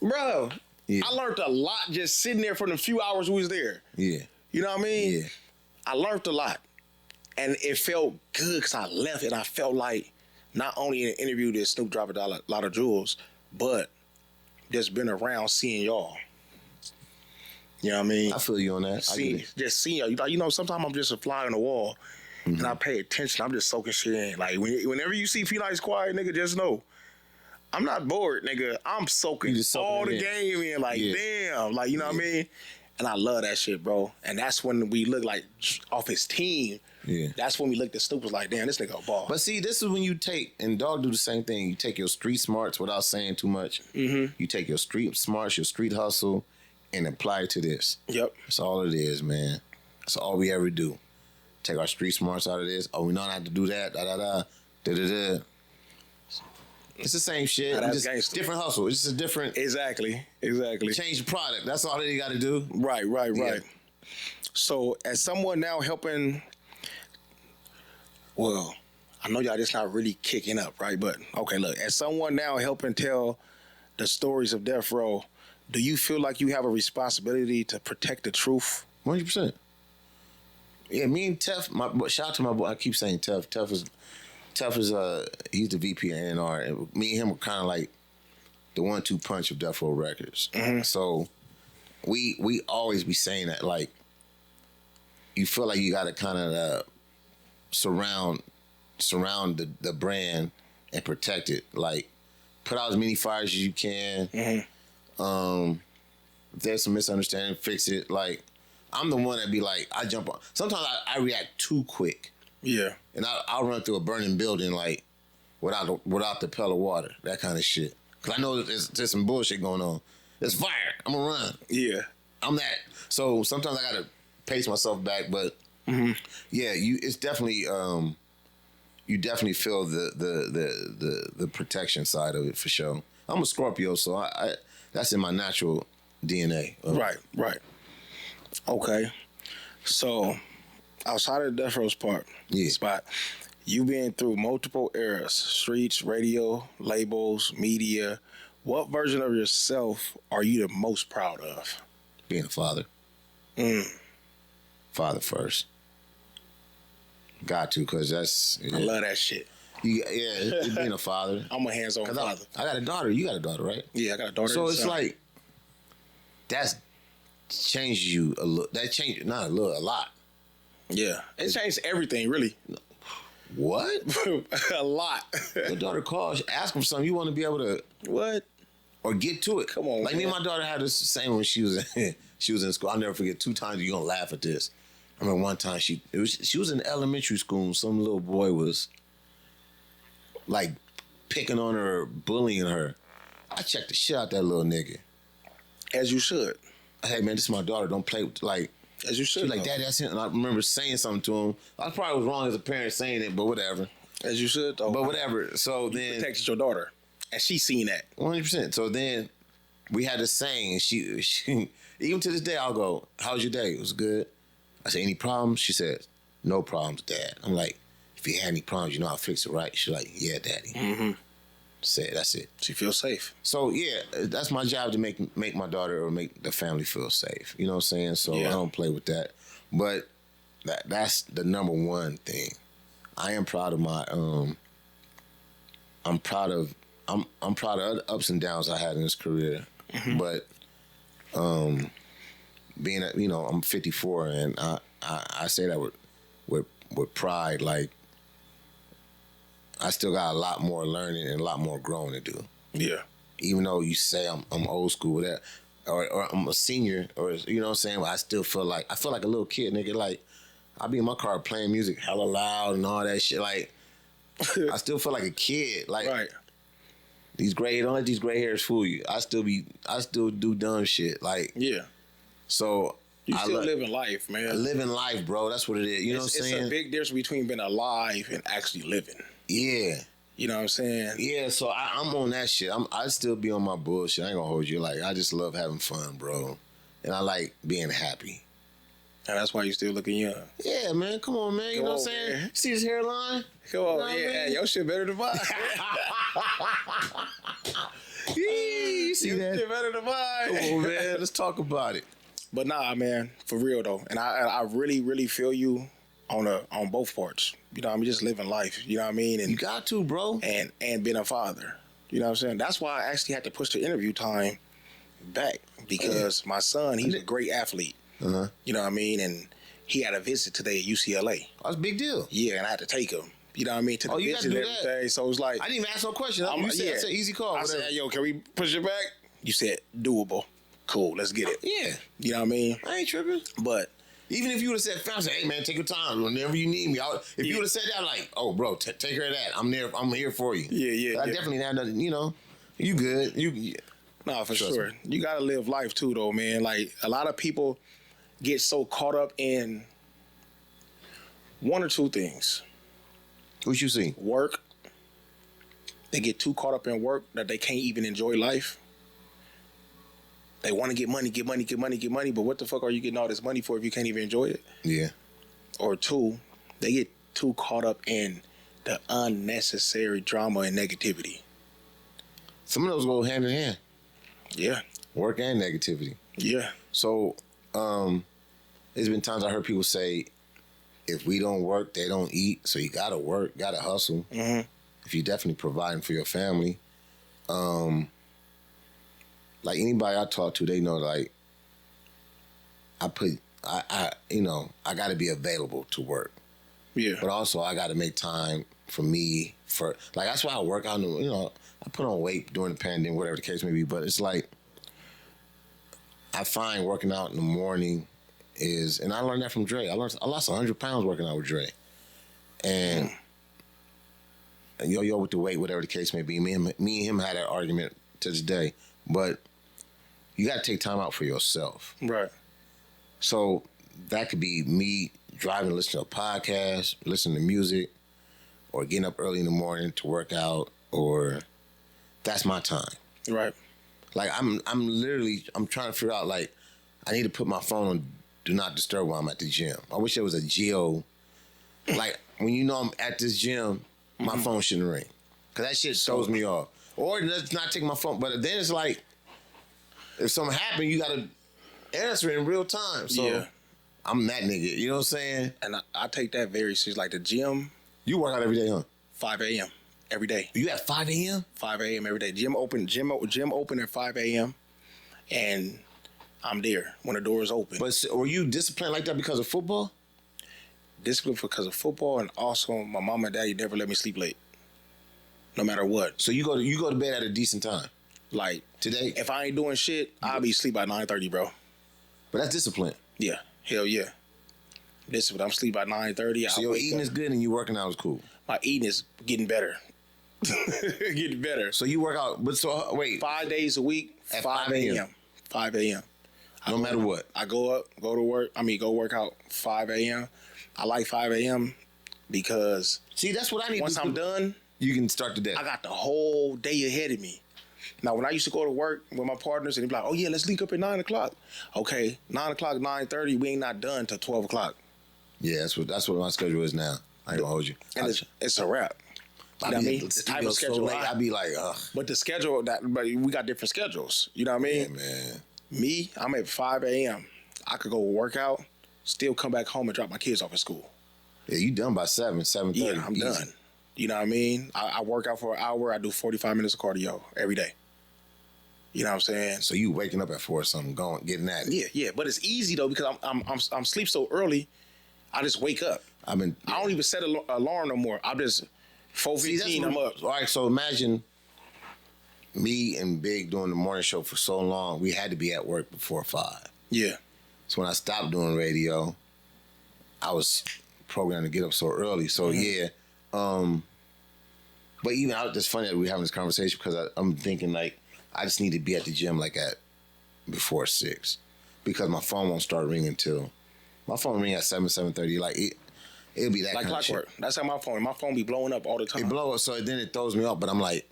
Bro, Yeah. I learned a lot just sitting there for the few hours we was there. Yeah. You know what I mean? Yeah. I learned a lot. And it felt good because I left and I felt like not only in an interview did Snoop drop a lot of jewels, but just been around seeing y'all. You know what I mean? I feel you on that. I get it. Just seeing y'all. You know, sometimes I'm just a fly on the wall Mm-hmm. and I pay attention. I'm just soaking shit in. Like, whenever you see P Nice quiet, nigga, just know. I'm not bored, nigga. I'm soaking You just soaking all it the in. game in. Like, Yeah. damn. Like, you know what I mean? And I love that shit, bro. And that's when we look like off his team. Yeah. That's when we looked at Snoop was like, damn, this nigga a ball. But see, this is when you take, and Dog do the same thing. You take your street smarts without saying too much. Mm-hmm. You take your street smarts, your street hustle, and apply it to this. Yep. That's all it is, man. That's all we ever do. Take our street smarts out of this. Oh, we know not to do that. Da da da. Da da da. It's the same shit. Nah, that's just gangster. different hustle. It's just a different Exactly. change the product. That's all they got to do. Right. Yeah. So, as someone now helping, well, I know y'all just not really kicking up, right? But okay, look, as someone now helping tell the stories of death row, do you feel like you have a responsibility to protect the truth? 100%. Yeah, me and Tef, shout out to my boy. I keep saying Tef. Tef is he's the VP of A&R. And me and him were kind of like the 1-2 punch of Death Row Records. Mm-hmm. So we always be saying that, like, you feel like you got to kind of surround the brand and protect it. Like, put out as many fires as you can. Mm-hmm. If there's some misunderstanding, fix it. Like, I'm the one that be like, I jump on. Sometimes I react too quick. Yeah. And I'll run through a burning building, like, without the pail of water, that kind of shit. Because I know there's some bullshit going on. There's fire. I'm going to run. Yeah. I'm that. So sometimes I got to pace myself back. But, yeah, it's definitely, you definitely feel the protection side of it for sure. I'm a Scorpio, so I that's in my natural DNA. Right. Okay. So, outside of the Death Row's part, spot, you've been through multiple eras, streets, radio, labels, media. What version of yourself are you the most proud of? Being a father. Father first. Got to, because that's... I love that shit. Being a father. I'm a hands-on father. I got a daughter. You got a daughter, right? Yeah, I got a daughter. So it's like, that's changed you a little. That changed, not a little, a lot. Yeah. It changed everything, really. What? A lot. Your daughter calls, ask for something, you want to be able to... What? Or get to it. Come on, like, man. me and my daughter had this same when she was in school. I'll never forget, 2 times you're gonna laugh at this. I remember one time she was in elementary school and some little boy was like picking on her, bullying her. I checked the shit out that little nigga. As you should. Hey man, this is my daughter. Don't play with, like, as you should. She was like, Daddy, that's him. And I remember saying something to him. I probably was wrong as a parent saying it, but whatever. As you should, though. But whatever. So you then protected your daughter, and she seen that 100%. So then we had this saying, and she even to this day, I'll go, "How's your day?" It was good. I said, "Any problems?" She said, "No problems, Dad." I'm like, "If you had any problems, you know I'll fix it, right?" She's like, "Yeah, Daddy." Mm-hmm. Said, that's it. She feels safe. So yeah, that's my job, to make my daughter or make the family feel safe. You know what I'm saying? So yeah. I don't play with that. But that's the number one thing. I am proud of my I'm proud of the ups and downs I had in this career. Mm-hmm. But being I'm 54 and I say that with pride, like I still got a lot more learning and a lot more growing to do. Yeah. Even though you say I'm old school with that, or I'm a senior, or you know what I'm saying, but I still feel like a little kid, nigga. Like I be in my car playing music hella loud and all that shit. Like I still feel like a kid. Like right. Don't let these gray hairs fool you. I still do dumb shit. Like yeah. So you still living life, man. Living life, bro. That's what it is. You know what I'm saying? It's a big difference between being alive and actually living. Yeah. You know what I'm saying? Yeah, so I'm on that shit. I still be on my bullshit. I ain't gonna hold you. Like, I just love having fun, bro. And I like being happy. And that's why you still looking young. Yeah, man. Come on, man. You know what I'm saying? Man. See his hairline? Come on, you know yeah. Hey, your shit better than mine. You see your that? shit better than mine. Come on, man. Let's talk about it. But nah, man. For real, though. And I really, really feel you on both parts. You know what I mean? Just living life. You know what I mean? And you got to, bro. And being a father. You know what I'm saying? That's why I actually had to push the interview time back. Because my son, he's a great athlete. Uh-huh. You know what I mean? And he had a visit today at UCLA. That's a big deal. Yeah, and I had to take him. You know what I mean? To the visit and everything. So it was like, I didn't even ask no question. You said it's an easy call. I said, hey, yo, can we push it back? You said, doable. Cool, let's get it. Yeah. You know what I mean? I ain't tripping. But even if you would have said, fam, say, hey, man, take your time. Whenever you need me. If you would have said that, like, oh, bro, take care of that. I'm there. I'm here for you. Yeah. I definitely had nothing, you good. No, for sure. You got to live life, too, though, man. Like, a lot of people get so caught up in one or two things. What you see? Work. They get too caught up in work that they can't even enjoy life. They want to get money, but what the fuck are you getting all this money for if you can't even enjoy it? Yeah. Or two, they get too caught up in the unnecessary drama and negativity. Some of those go hand in hand. Yeah. Work and negativity. Yeah. So, there's been times I heard people say, if we don't work, they don't eat. So you gotta work, gotta hustle. Mm-hmm. If you're definitely providing for your family. Like anybody I talk to, they know like I gotta be available to work. Yeah. But also I gotta make time for me like that's why I work out, I put on weight during the pandemic, whatever the case may be, but it's like I find working out in the morning and I learned that from Dre. I lost 100 pounds working out with Dre. And yo with the weight, whatever the case may be. Me and him had that argument to this day. But you got to take time out for yourself. Right. So that could be me driving, listening to a podcast, listening to music, or getting up early in the morning to work out, or that's my time. Right. Like I'm trying to figure out like I need to put my phone on do not disturb while I'm at the gym. I wish there was a geo. Like when I'm at this gym, my phone shouldn't ring. Cause that shit throws me off. Or let's not take my phone. But then it's like, if something happened, you gotta answer it in real time. So yeah. I'm that nigga. You know what I'm saying? And I take that very serious. Like the gym. You work out every day, huh? 5 a.m. every day. You at 5 a.m.? 5 a.m. every day. Gym open at 5 a.m. and I'm there when the door is open. But were you disciplined like that because of football? Disciplined because of football, and also my mom and daddy never let me sleep late, no matter what. So you go to bed at a decent time. Like today, if I ain't doing shit, I'll be asleep by 9:30, bro. But that's discipline. Yeah, hell yeah. Discipline. I'm asleep by 9:30. So your eating is good and you working out is cool. My eating is getting better. Getting better. So you work out, but so wait, 5 days a week at 5 a.m. 5 a.m. No matter what. I go work out 5 a.m. I like 5 a.m. because see, that's what I need. Once I'm done, you can start the day. I got the whole day ahead of me. Now, when I used to go to work with my partners, and they'd be like, "Oh yeah, let's link up at 9 o'clock." Okay, 9 o'clock, 9:30. We ain't not done till 12 o'clock. Yeah, that's what my schedule is now. I ain't gonna hold you. And it's a wrap. You know what I mean? The type of schedule. I'd be like, ugh. But the schedule but we got different schedules. You know what I mean? Yeah, man. Me, I'm at 5 a.m. I could go work out, still come back home and drop my kids off at school. Yeah, you done by 7:30. Yeah, I'm done. You know what I mean? I work out for an hour. I do 45 minutes of cardio every day. You know what I'm saying? So you waking up at 4 or something, getting at it. Yeah. But it's easy though because I'm sleep so early. I just wake up. I don't even set an alarm no more. I'm just 4:15. I'm up. All right, so imagine me and Big doing the morning show for so long. We had to be at work before 5. Yeah. So when I stopped doing radio, I was programmed to get up so early. So yeah. But even it's funny that we're having this conversation because I'm thinking like I just need to be at the gym like at before 6 because my phone won't start ringing till my phone ring at 7:30. Like it'll be that like kind clockwork. Of shit. That's how my phone be blowing up all the time. It blow up, so then it throws me off. But I'm like,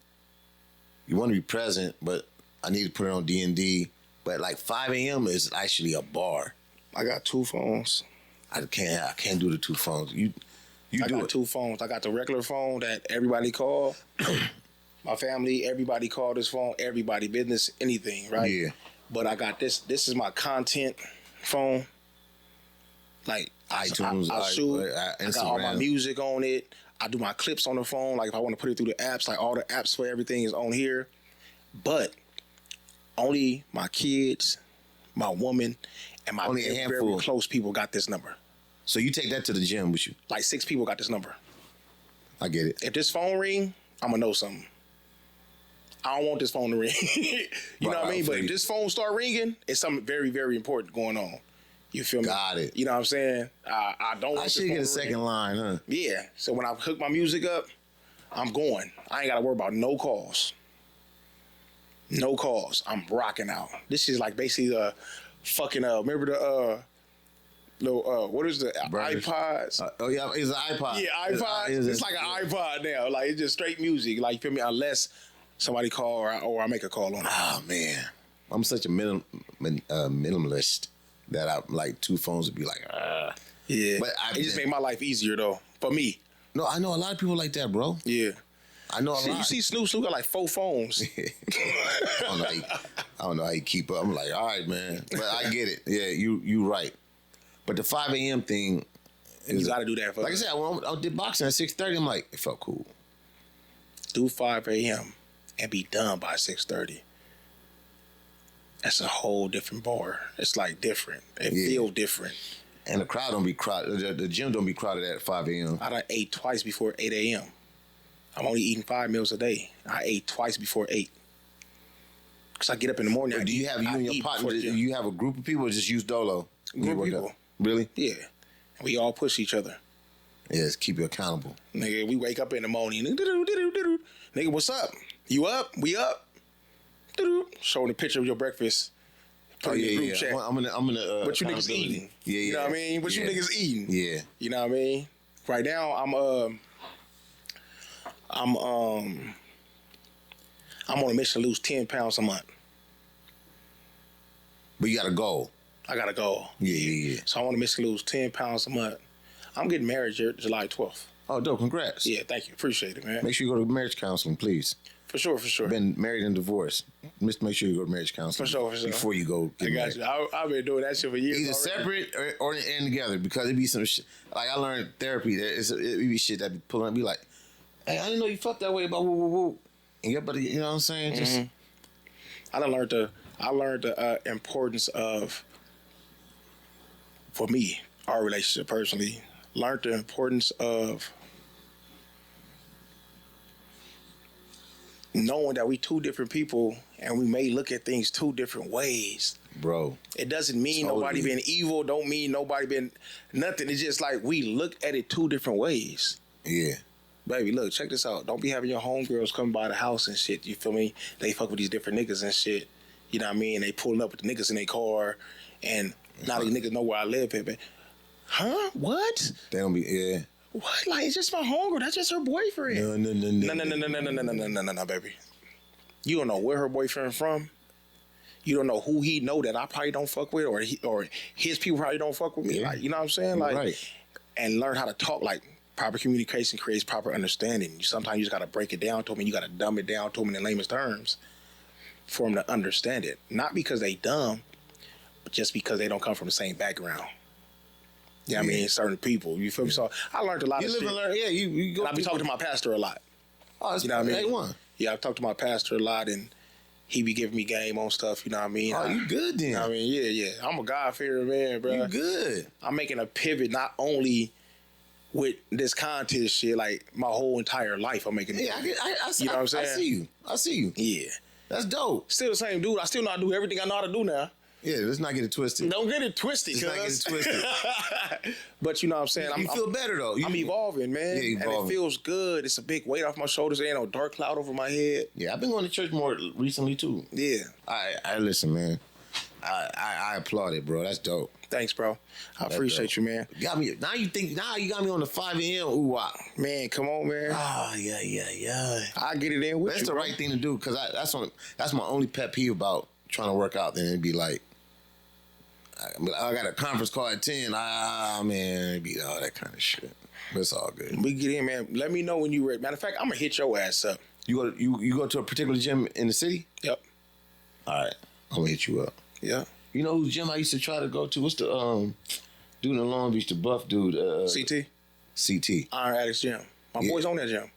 you want to be present, but I need to put it on D&D. But like 5 a.m. is actually a bar. I got 2 phones. I can't do the 2 phones. I got 2 phones. I got the regular phone that everybody call. My family, everybody call this phone. Everybody, business, anything, right? Yeah. But I got this. This is my content phone. Like iTunes, I shoot. I got all my Instagram. music on it. I do my clips on the phone. Like if I want to put it through the apps, like all the apps for everything is on here. But only my kids, my woman, and my very close people got this number. So you take that to the gym with you? Like 6 people got this number. I get it. If this phone ring, I'm gonna know something. I don't want this phone to ring. You know what I mean? But if this phone start ringing, it's something very, very important going on. You feel me? Got it. You know what I'm saying? I don't want I this should phone get a to second ring. line, huh? Yeah. So when I hook my music up, I'm going. I ain't gotta worry about no calls. No calls. I'm rocking out. This is like basically fucking remember little what is the Burgers. iPods? Oh yeah, it's an iPod. Yeah, iPod. It's like an iPod now. Like it's just straight music. Like you feel me? Unless somebody call or I make a call on it. Oh man, I'm such a minimalist that I like 2 phones would be like. Yeah, But it just made my life easier though for me. No, I know a lot of people like that, bro. Yeah. I know a lot. You see Snoop got like 4 phones. I don't know how you keep up. I'm like, all right, man. But I get it. Yeah, you right. But the 5 a.m. thing is, You got to do that. like I said, when I did boxing at 6:30, I'm like, it felt cool. Do 5 a.m. and be done by 6:30. That's a whole different bar. It's like different. It feels different. And the crowd don't be crowded. The gym don't be crowded at 5 a.m. I done ate twice before 8 a.m. I'm only eating 5 meals a day. I ate twice before 8. Because I get up in the morning. Do you have you and your partner? Do you have a group of people or just use Dolo? Group of people. Really? Yeah. We all push each other. Yes, keep you accountable. Nigga, we wake up in the morning. Nigga, what's up? You up? We up? Showing a picture of your breakfast. Put it in the group chat. I'm gonna. What you niggas eating? Yeah, yeah. You know what I mean? What you niggas eating? Yeah. You know what I mean? Right now, I'm on a mission to lose 10 pounds a month. But you got a goal. I got a goal. Yeah. So I want to mission to lose 10 pounds a month. I'm getting married July 12th. Oh, dope! Congrats. Yeah, thank you. Appreciate it, man. Make sure you go to marriage counseling, please. For sure. Been married and divorced. Make sure you go to marriage counseling. For sure. Before you go get I got married. you. I've been doing that shit for years. Either already. separate or and together, because it be some shit. Like I learned therapy. It be shit that be pulling up. Be like, hey, I didn't know you felt that way about woo. And your buddy, you know what I'm saying? Just I learned the importance of, for me, our relationship personally. Learned the importance of knowing that we 2 different people and we may look at things 2 different ways. bro. It doesn't mean nobody being evil. Don't mean nobody being nothing. It's just like we look at it 2 different ways. Yeah. Baby, look, check this out. Don't be having your homegirls come by the house and shit. You feel me? They fuck with these different niggas and shit. You know what I mean? They pulling up with the niggas in their car, and now these niggas know where I live, baby. Huh? What? They don't be, yeah. What? Like, it's just my homegirl. That's just her boyfriend. No, baby. You don't know where her boyfriend from. You don't know who he know that I probably don't fuck with, or his people probably don't fuck with me. Yeah. Like, you know what I'm saying? Like, right. And learn how to talk. Like, proper communication creates proper understanding. Sometimes you just gotta break it down to them. You gotta dumb it down to them in the lamest terms for them to understand it. Not because they dumb, but just because they don't come from the same background. You know what I mean? Certain people. You feel me? So I learned a lot of shit. You live and learn. Yeah, you go. And I be talking to my pastor a lot. Oh, that's, You know what I mean? A1. Yeah, I talk to my pastor a lot, and he be giving me game on stuff. You know what I mean? Oh, you good then? I mean, yeah. I'm a God-fearing man, bro. You good? I'm making a pivot not only with this contest shit, like my whole entire life. I'm making. Yeah, I You know what I'm saying? I see you. Yeah. That's dope. Still the same dude. I still know how to do everything I know how to do now. Yeah, let's not get it twisted. Don't get it twisted, Let's not get it twisted. But you know what I'm saying? You feel better though. I'm evolving, man. Yeah, evolving. And it feels good. It's a big weight off my shoulders. There ain't no dark cloud over my head. Yeah, I've been going to church more recently too. Yeah. I listen, man. I applaud it, bro. That's dope. Thanks, bro. I appreciate you, man. Got me. Now you got me on the 5 a.m. Ooh, wow. Man, come on, man. Oh, yeah. I get it in with That's you. the right thing to do, because that's my only pet peeve about trying to work out. Then it'd be like, I got a conference call at 10. Man, it'd be all that kind of shit. But it's all good. We get in, man. Let me know when you ready. Matter of fact, I'm gonna hit your ass up. You go to a particular gym in the city? Yep. All right, I'm gonna hit you up. Yeah. You know whose gym I used to try to go to? What's the dude in Long Beach, the buff dude? CT. CT. Iron Addicts Gym. My boy's on that gym.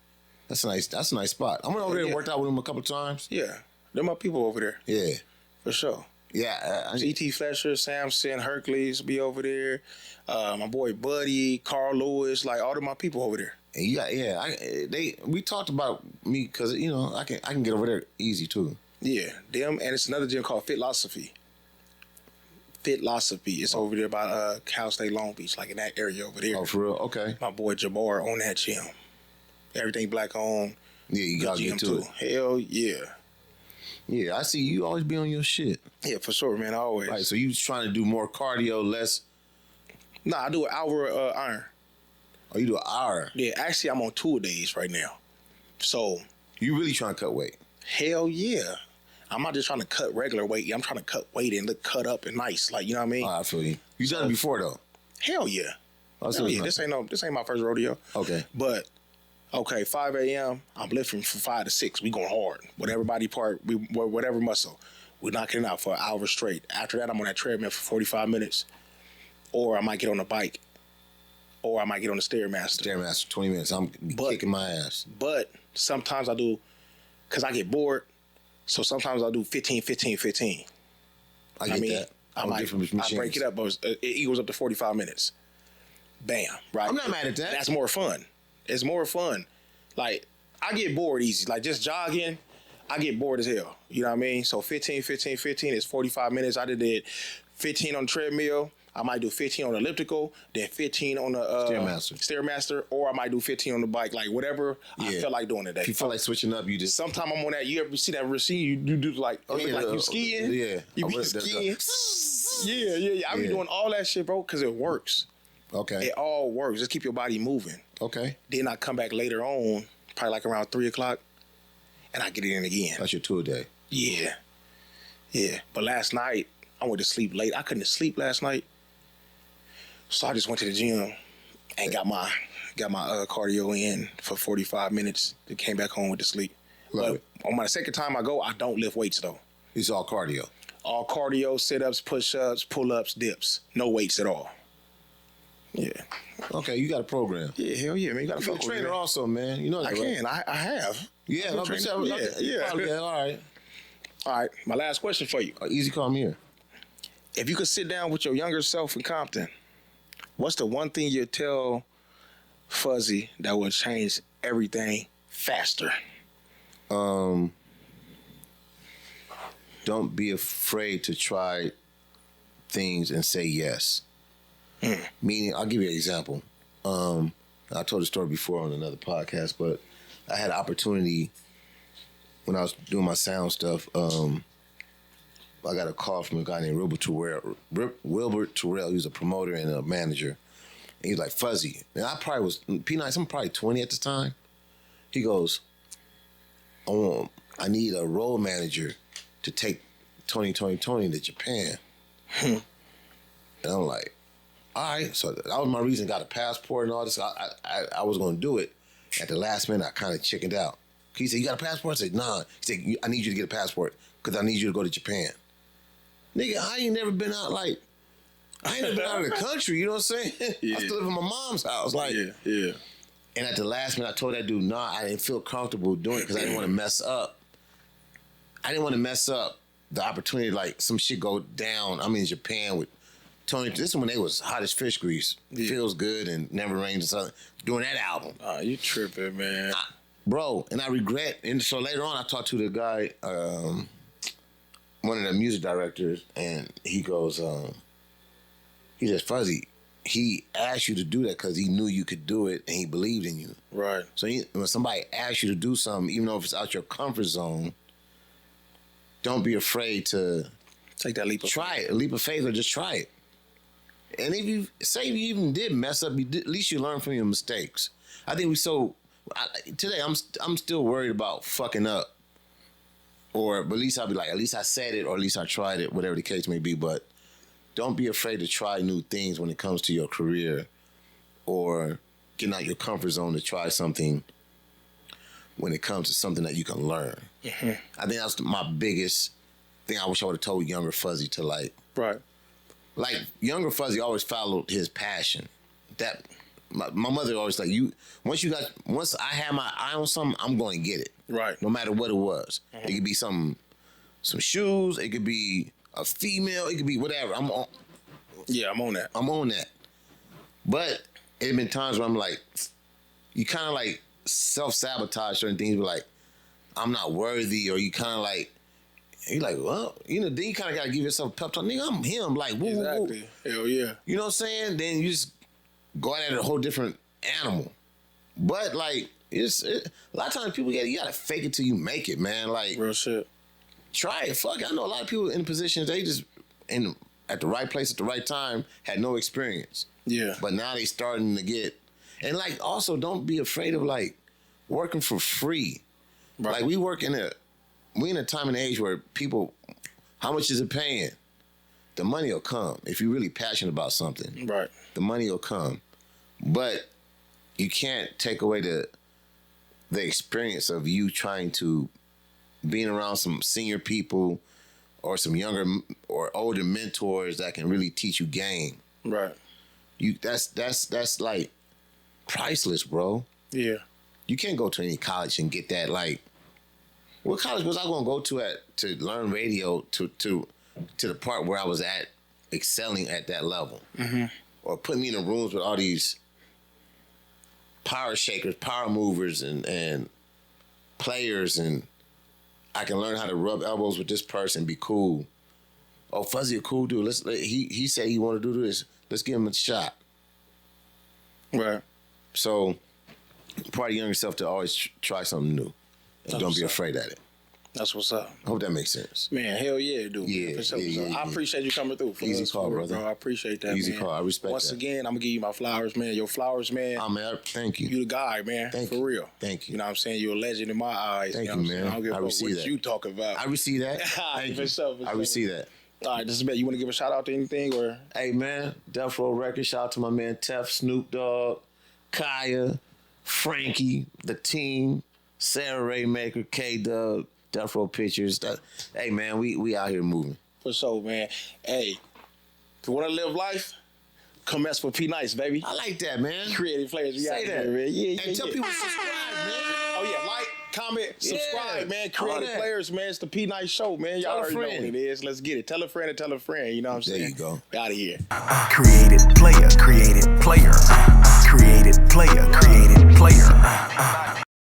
That's a nice spot. I went over there and Yeah. worked out with him a couple times. Yeah. They're my people over there. Yeah. For sure. Yeah. CT Fletcher, Samson, Hercules be over there. My boy Buddy, Carl Lewis, like all of my people over there. And you got we talked about me because I can get over there easy too. Yeah, them, and it's another gym called Fitlosophy. It's over there by Cal State Long Beach, like in that area over there. Oh, for real? Okay. My boy Jabbar on that gym. Everything black on. Yeah, you gotta gym get to it. Hell yeah. Yeah, I see you always be on your shit. Yeah, for sure, man. Always. Right, so you trying to do more cardio, less Nah, I do an hour iron. Oh, you do an hour. Yeah, actually, I'm on 2-a-days right now. So, You really trying to cut weight? hell yeah. I'm not just trying to cut regular weight. I'm trying to cut weight and look cut up and nice. Like, you know what I mean? I feel you. You done it before though. Hell yeah. Oh, so Hell it's yeah. not- This ain't my first rodeo. Okay. But okay, 5 a.m. I'm lifting from 5 to 6. We going hard. Whatever body part, whatever muscle, we knocking it out for an hour straight. After that, I'm on that treadmill for 45 minutes, or I might get on the bike, or I might get on the stairmaster. Stairmaster, 20 minutes. I'm kicking my ass. But sometimes I do, cause I get bored. So sometimes I'll do 15, 15, 15. I get that. I On might different I machines. break it up, but it equals up to 45 minutes. Bam, right? I'm not mad at that. That's more fun. It's more fun. Like, I get bored easy. Like, just jogging, I get bored as hell. You know what I mean? So 15, 15, 15 is 45 minutes. I did 15 on the treadmill. I might do 15 on the elliptical, then 15 on the Stairmaster, or I might do 15 on the bike. Like, whatever I feel like doing today. If you feel like switching up, you just... Sometimes I'm on that. You ever see that receipt? You do like, like you skiing? Yeah. You be skiing? Yeah. I be doing all that shit, bro, because it works. Okay. It all works. Just keep your body moving. Okay. Then I come back later on, probably like around 3 o'clock, and I get it in again. That's your 2-a-day. Yeah. But last night, I went to sleep late. I couldn't sleep last night. So I just went to the gym and got my cardio in for 45 minutes. Then came back home with the sleep. Love But on my second time I go, I don't lift weights though. It's all cardio. All cardio, sit-ups, push-ups, pull-ups, dips. No weights at all. Yeah. Okay, you got a program. Yeah, hell yeah, man. You got to You're a fuck with trainer me. also, man. You know that, I right? can. I have. Yeah, I'm a I'm trainer. saying, Yeah. Probably, all right. All right, my last question for you. Easy call me here. If you could sit down with your younger self in Compton, what's the one thing you'd tell Fuzzy that would change everything faster? Don't be afraid to try things and say yes. Meaning, I'll give you an example. I told the story before on another podcast, but I had an opportunity when I was doing my sound stuff. I got a call from a guy named Wilbert Terrell. He was a promoter and a manager. And he was like, Fuzzy. And I probably was, P-Nice, I'm probably 20 at the time. He goes, I need a road manager to take Tony to Japan. And I'm like, all right. So that was my reason. Got a passport and all this. I was going to do it. At the last minute, I kind of chickened out. He said, you got a passport? I said, nah. He said, I need you to get a passport because I need you to go to Japan. Nigga, I ain't never been out I ain't never been out of the country, you know what I'm saying? Yeah. I still live in my mom's house. Like, Yeah. and at the last minute, I told that dude, nah, I didn't feel comfortable doing it because I didn't want to mess up. I didn't want to mess up the opportunity, like some shit go down. I'm in Japan with Tony. This is when they was hot as fish grease. Yeah. Feels good and Never Rains and something. Doing that album. Oh, you tripping, man. Bro, and I regret. And so later on, I talked to the guy, one of the music directors, and he goes, he says, Fuzzy, he asked you to do that because he knew you could do it and he believed in you. Right. So when somebody asks you to do something, even though if it's out your comfort zone, don't be afraid to Take that leap of try it. A leap of faith or just try it. And if you even did mess up, at least you learn from your mistakes. I think today I'm still worried about fucking up. But at least I'll be like, at least I said it, or at least I tried it, whatever the case may be. But don't be afraid to try new things when it comes to your career or getting out your comfort zone to try something when it comes to something that you can learn. Mm-hmm. I think that's my biggest thing I wish I would have told younger Fuzzy to like. Right. Like, younger Fuzzy always followed his passion. That my mother always like, once I have my eye on something, I'm going to get it. Right. No matter what it was. Mm-hmm. It could be some shoes, it could be a female, it could be whatever. I'm on that. But it had been times where I'm like, you kind of like self-sabotage certain things, like, I'm not worthy, or you kind of like, you're like, well, then you kind of got to give yourself a pep talk. Nigga, I'm him. Like, woo, Exactly. woo, woo. Hell yeah. You know what I'm saying? Then you just go at it a whole different animal. But, like, a lot of times people you got to fake it till you make it, man. Like, Real shit. try it. Fuck it. I know a lot of people in positions, they just, at the right place at the right time, had no experience. Yeah. But now they starting to get, and like also don't be afraid of like working for free. Right. Like we in a time and age where people, how much is it paying? The money will come if you're really passionate about something. Right. The money will come, but you can't take away the experience of you trying to being around some senior people or some younger or older mentors that can really teach you game. Right. That's like priceless, bro. Yeah. You can't go to any college and get that. Like, what college was I going to go to learn radio to the part where I was at excelling at that level, or put me in the rooms with all these power shakers, power movers, and players, and I can learn how to rub elbows with this person, be cool. Oh, Fuzzy, a cool dude. He said he want to do this. Let's give him a shot. Right. So, part of younger self to always try something new, and don't be what's up. afraid at it. That's what's up. I hope that makes sense. Man, hell yeah, dude. Yeah, For sure, yeah, for sure. yeah, I yeah. appreciate you coming through. Easy us, call, for real, brother. bro. I appreciate that, Easy man. call. I respect Once that. again, I'm going to give you my flowers, man. Your flowers, man. Man, thank you. You the guy, man. Thank for you. real. Thank you. You know what I'm saying? You're a legend in my eyes. Thank know you, what I'm saying? man. I don't give a I fuck receive what that. you talk about. I receive that. Thank For you. sure, for I sure. receive that. All right, this is bad. You want to give a shout out to anything or? Hey, man, Death Row Records. Shout out to my man Tef, Snoop Dogg, Kaya, Frankie, the team, Sarah Raymaker, K-Dub, Death Row Pictures. Hey, man, we out here moving. For sure, man. Hey, if you want to live life, come mess with P Nice, baby. I like that, man. Creative players. We Say out that. there, man. Yeah, And tell people to subscribe, man. Oh yeah, like, comment, subscribe, Yeah, man. all Creative that. Players, man. It's the P Nice Show, man. Tell Y'all a already know friend. what it is. Let's get it. Tell a friend and tell a friend. You know what I'm There saying? you go. Out of here. Created player, created player. Created player, created player.